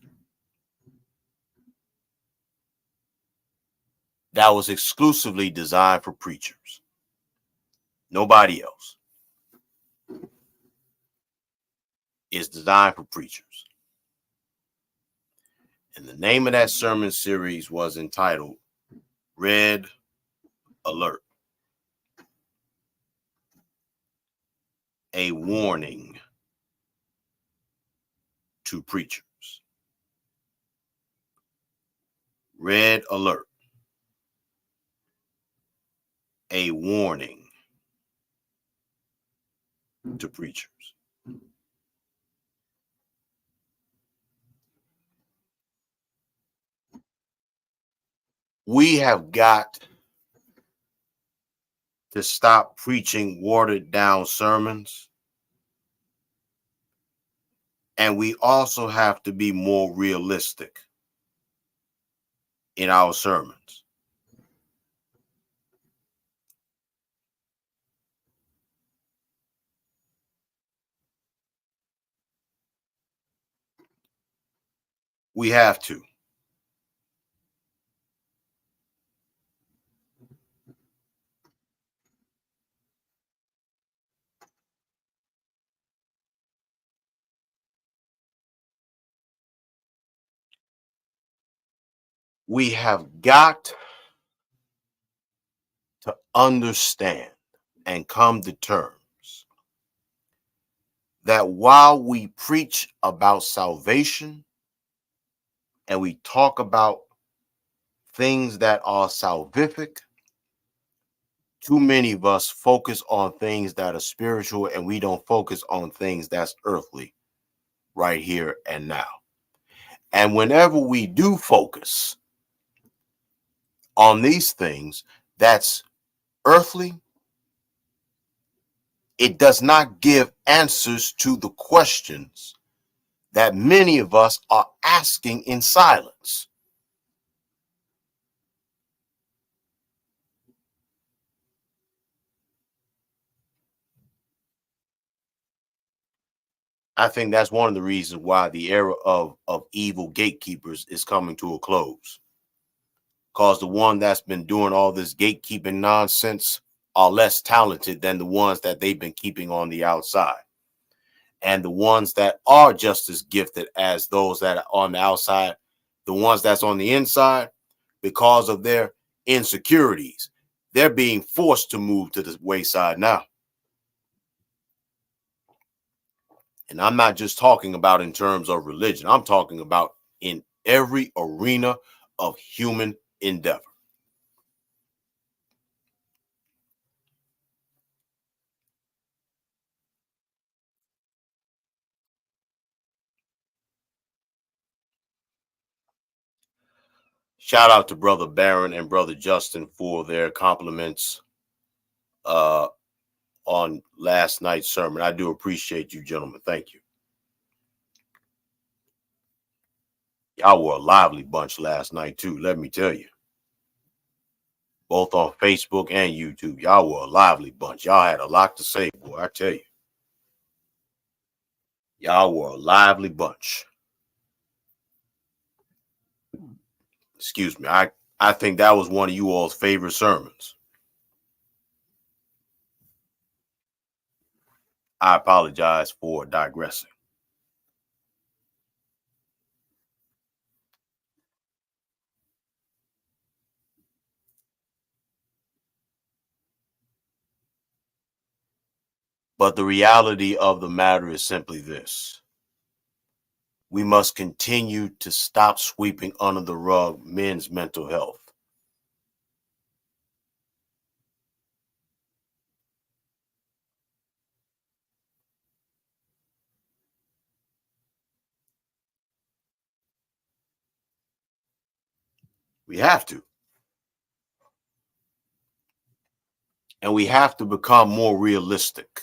that was exclusively designed for preachers. Nobody else. It's designed for preachers. And the name of that sermon series was entitled Red Alert. A warning to preachers. Red alert. A warning to preachers. We have got to stop preaching watered down sermons. And we also have to be more realistic in our sermons. We have to. We have got to understand and come to terms that while we preach about salvation and we talk about things that are salvific, too many of us focus on things that are spiritual and we don't focus on things that's earthly right here and now. And whenever we do focus on these things that's earthly, it does not give answers to the questions that many of us are asking in silence. I think that's one of the reasons why the era of evil gatekeepers is coming to a close. because the one that's been doing all this gatekeeping nonsense are less talented than the ones that they've been keeping on the outside. And the ones that are just as gifted as those that are on the outside, the ones that's on the inside, because of their insecurities, they're being forced to move to the wayside now. And I'm not just talking about in terms of religion. I'm talking about in every arena of human endeavor. Shout out to Brother Barron and Brother Justin for their compliments uh, on last night's sermon. I do appreciate you, gentlemen. Thank you. Y'all were a lively bunch last night, too, let me tell you. Both on Facebook and YouTube. Y'all were a lively bunch. Y'all had a lot to say, boy, I tell you. Y'all were a lively bunch. Excuse me. I think that was one of you all's favorite sermons. I apologize for digressing. But the reality of the matter is simply this. We must continue to stop sweeping under the rug men's mental health. We have to. And we have to become more realistic.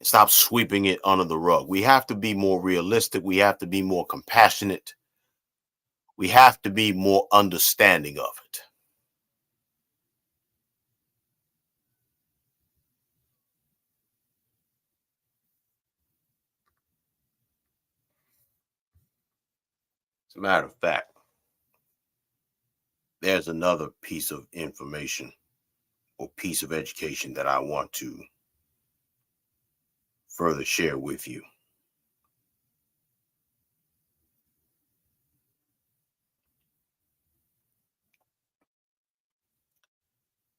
Stop sweeping it under the rug. We have to be more realistic. We have to be more compassionate. We have to be more understanding of it. As a matter of fact, there's another piece of information or piece of education that I want to further share with you.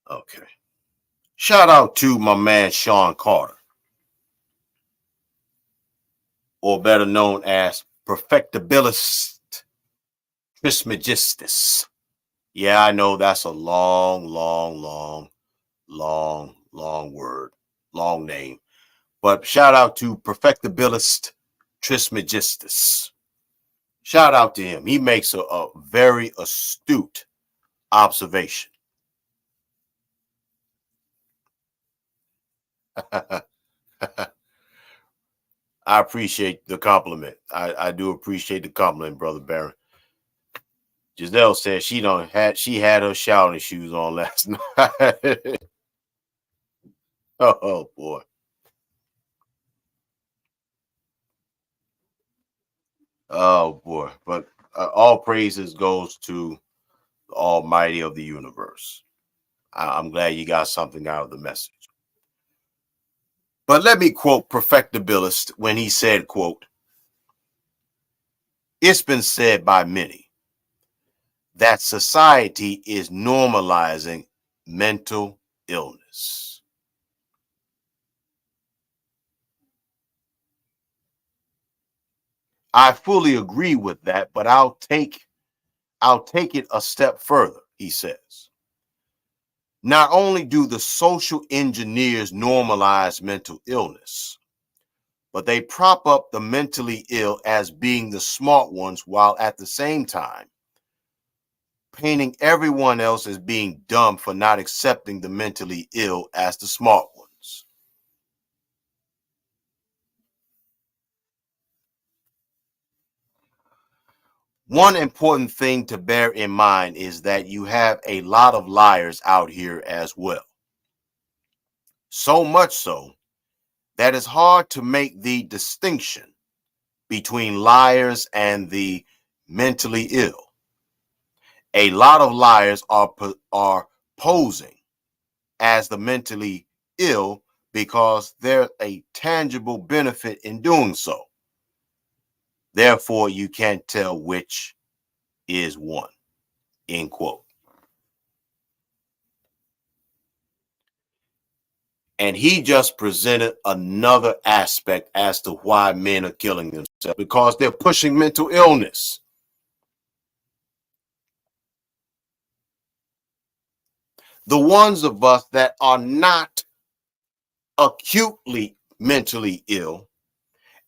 Okay. Shout out to my man Sean Carter, or better known as Perfectibilist Trismegistus. Yeah, I know that's a long word, long name. But shout out to Perfectibilist Trismegistus. Shout out to him. He makes a very astute observation. I appreciate the compliment. I do appreciate the compliment, Brother Barron. Giselle said she had her shouting shoes on last night. Oh boy. Oh boy. But all praises goes to the Almighty of the universe. I'm glad you got something out of the message. But let me quote Perfectibilist when he said, quote, "It's been said by many that society is normalizing mental illness." I fully agree with that, but I'll take it a step further, he says. Not only do the social engineers normalize mental illness, but they prop up the mentally ill as being the smart ones while at the same time painting everyone else as being dumb for not accepting the mentally ill as the smart ones. One important thing to bear in mind is that you have a lot of liars out here as well. So much so that it's hard to make the distinction between liars and the mentally ill. A lot of liars are posing as the mentally ill because there's a tangible benefit in doing so. Therefore, you can't tell which is one. End quote. And he just presented another aspect as to why men are killing themselves, because they're pushing mental illness. The ones of us that are not acutely mentally ill,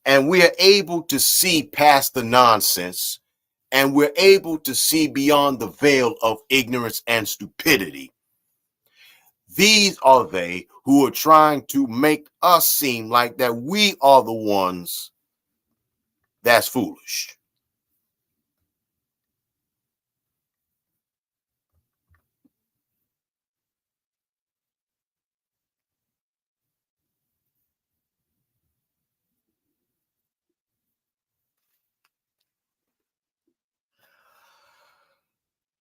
and we are able to see past the nonsense, and we're able to see beyond the veil of ignorance and stupidity. These are they who are trying to make us seem like that we are the ones that's foolish.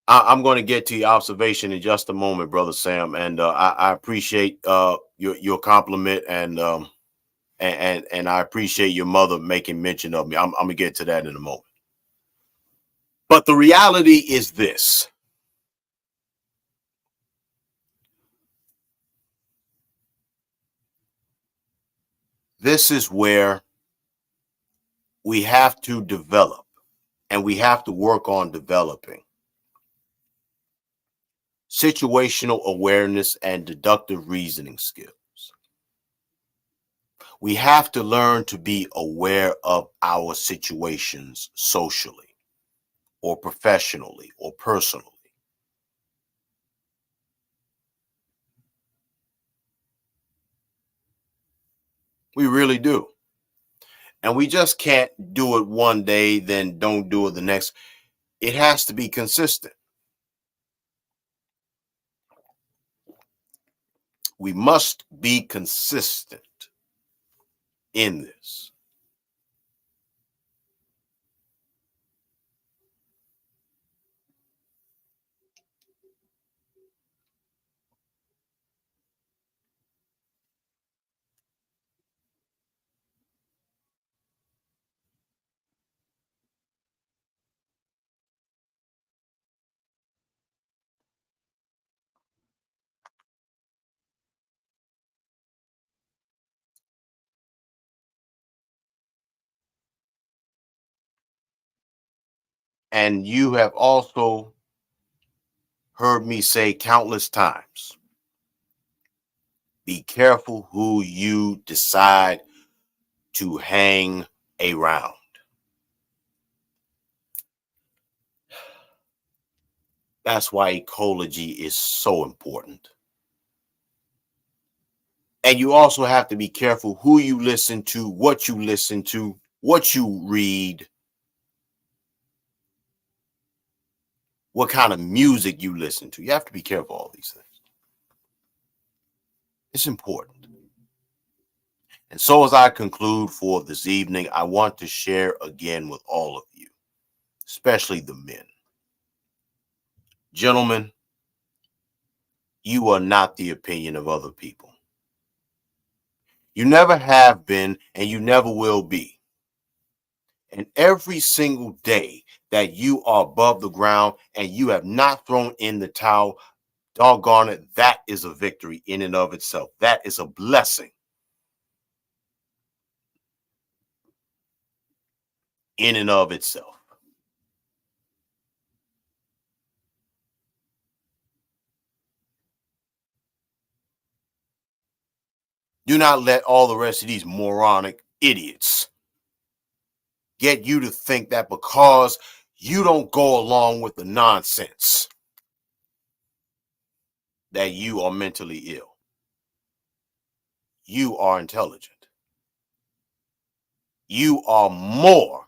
I'm going to get to your observation in just a moment, brother Sam, and I appreciate your compliment, and I appreciate your mother making mention of me. I'm gonna get to that in a moment. But the reality is this: this is where we have to develop, and we have to work on developing situational awareness and deductive reasoning skills. We have to learn to be aware of our situations socially, or professionally, or personally. We really do. And we just can't do it one day, then don't do it the next. It has to be consistent. We must be consistent in this. And you have also heard me say countless times, be careful who you decide to hang around. That's why ecology is so important. And you also have to be careful who you listen to, what you read, what kind of music you listen to. You have to be careful of all these things. It's important. And so, as I conclude for this evening, I want to share again with all of you, especially the men. Gentlemen, you are not the opinion of other people. You never have been, and you never will be. And every single day that you are above the ground and you have not thrown in the towel, doggone it, that is a victory in and of itself. That is a blessing in and of itself. Do not let all the rest of these moronic idiots get you to think that because you don't go along with the nonsense that you are mentally ill. You are intelligent. You are more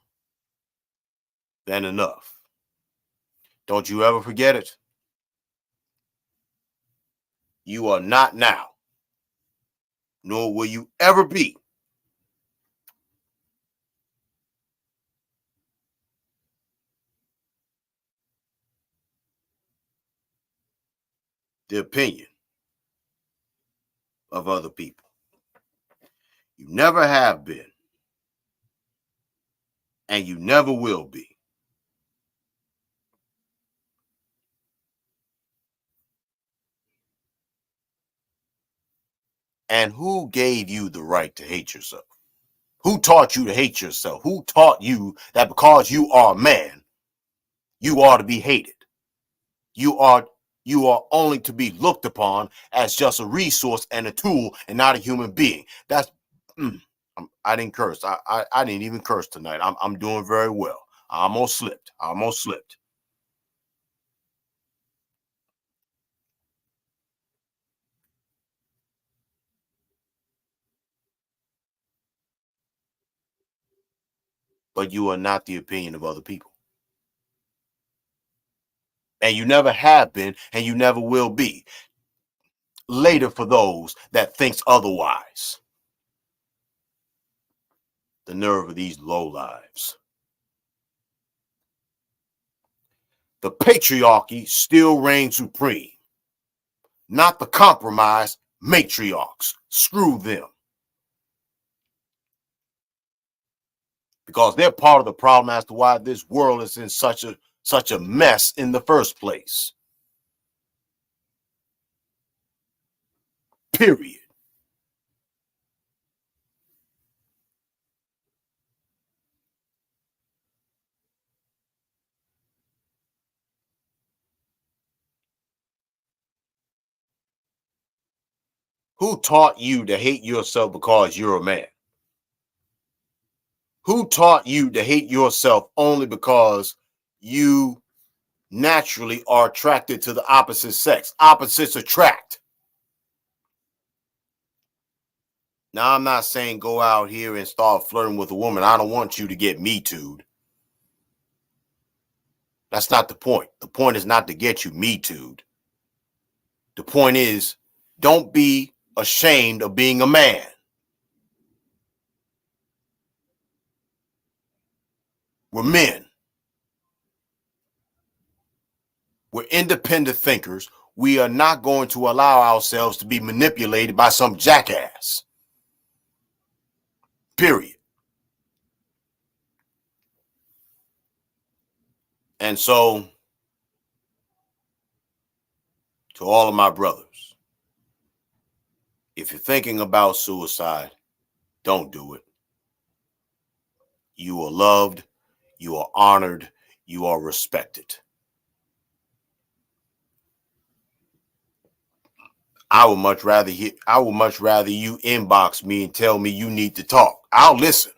than enough. Don't you ever forget it. You are not now, nor will you ever be. the opinion of other people. You never have been, and you never will be. And who gave you the right to hate yourself? Who taught you to hate yourself? Who taught you that because you are a man, you are to be hated? You are only to be looked upon as just a resource and a tool and not a human being. That's I didn't curse. I didn't even curse tonight. I'm doing very well. I almost slipped. But you are not the opinion of other people. And you never have been, and you never will be. Later for those that thinks otherwise. The nerve of these low lives. The patriarchy still reigns supreme, not the compromised matriarchs. Screw them. Because they're part of the problem as to why this world is in such a mess in the first place. Period. Who taught you to hate yourself because you're a man? Who taught you to hate yourself only because you naturally are attracted to the opposite sex? Opposites attract. Now, I'm not saying go out here and start flirting with a woman. I don't want you to get me too'd. That's not the point. The point is not to get you me too'd. The point is, don't be ashamed of being a man. We're men. We're independent thinkers. We are not going to allow ourselves to be manipulated by some jackass. Period. And so, to all of my brothers, if you're thinking about suicide, don't do it. You are loved, you are honored, you are respected. I would much rather you inbox me and tell me you need to talk. I'll listen.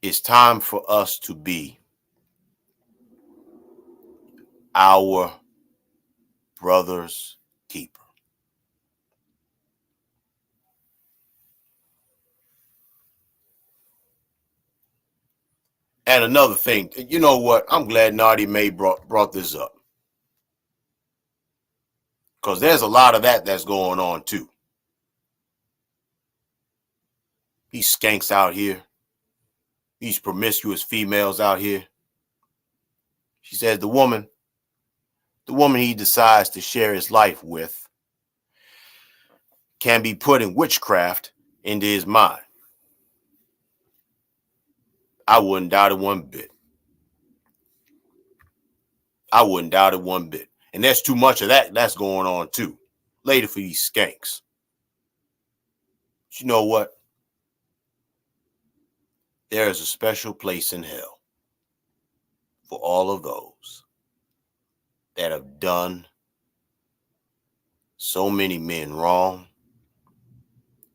It's time for us to be our brother's keeper. And another thing, you know what? I'm glad Naughty May brought this up. Because there's a lot of that's going on too. These skanks out here, these promiscuous females out here. She says the woman he decides to share his life with can be put in witchcraft into his mind. I wouldn't doubt it one bit. I wouldn't doubt it one bit. And there's too much of that's going on too. Later for these skanks. But you know what? There is a special place in hell for all of those that have done so many men wrong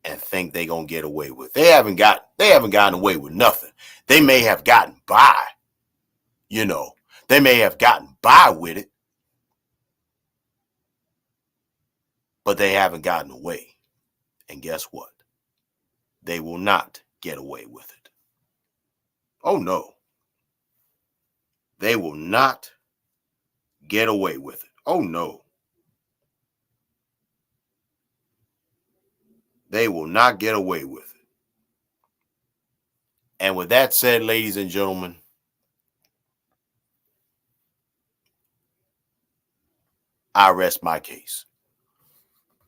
and think they're gonna get away with. They haven't gotten away with nothing. They may have gotten by, they may have gotten by with it, but they haven't gotten away. And guess what? They will not get away with it. Oh no. They will not get away with it. Oh no. They will not get away with it. And with that said, ladies and gentlemen, I rest my case.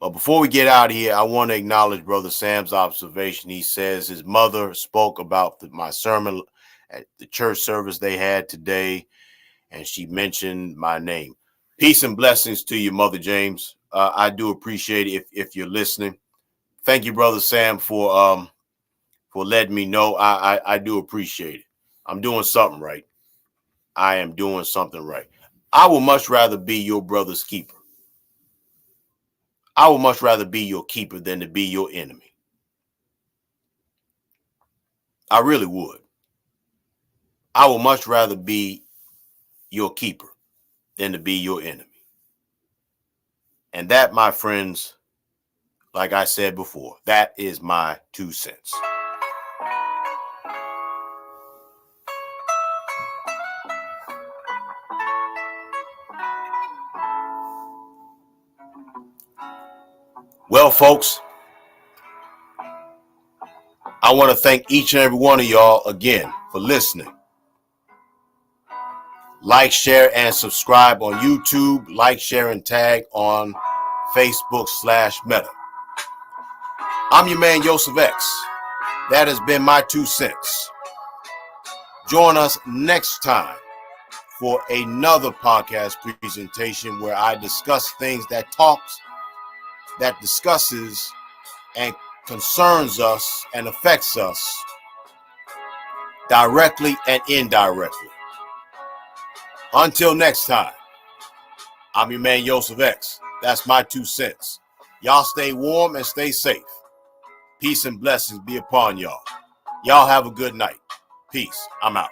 But before we get out of here, I want to acknowledge Brother Sam's observation. He says his mother spoke about my sermon at the church service they had today, and she mentioned my name. Peace and blessings to you, Mother James. I do appreciate it if you're listening. Thank you, Brother Sam, for letting me know. I do appreciate it. I'm doing something right. I am doing something right. I would much rather be your brother's keeper. I would much rather be your keeper than to be your enemy. I really would. I would much rather be your keeper than to be your enemy. And that, my friends, like I said before, that is my 2 cents. Well, folks, I want to thank each and every one of y'all again for listening. Like, share, and subscribe on YouTube. Like, share, and tag on Facebook/Meta. I'm your man, Yosef X. That has been my 2 cents. Join us next time for another podcast presentation where I discuss things that discusses and concerns us and affects us directly and indirectly. Until next time, I'm your man, Yosef X. That's my 2 cents. Y'all stay warm and stay safe. Peace and blessings be upon y'all. Y'all have a good night. Peace. I'm out.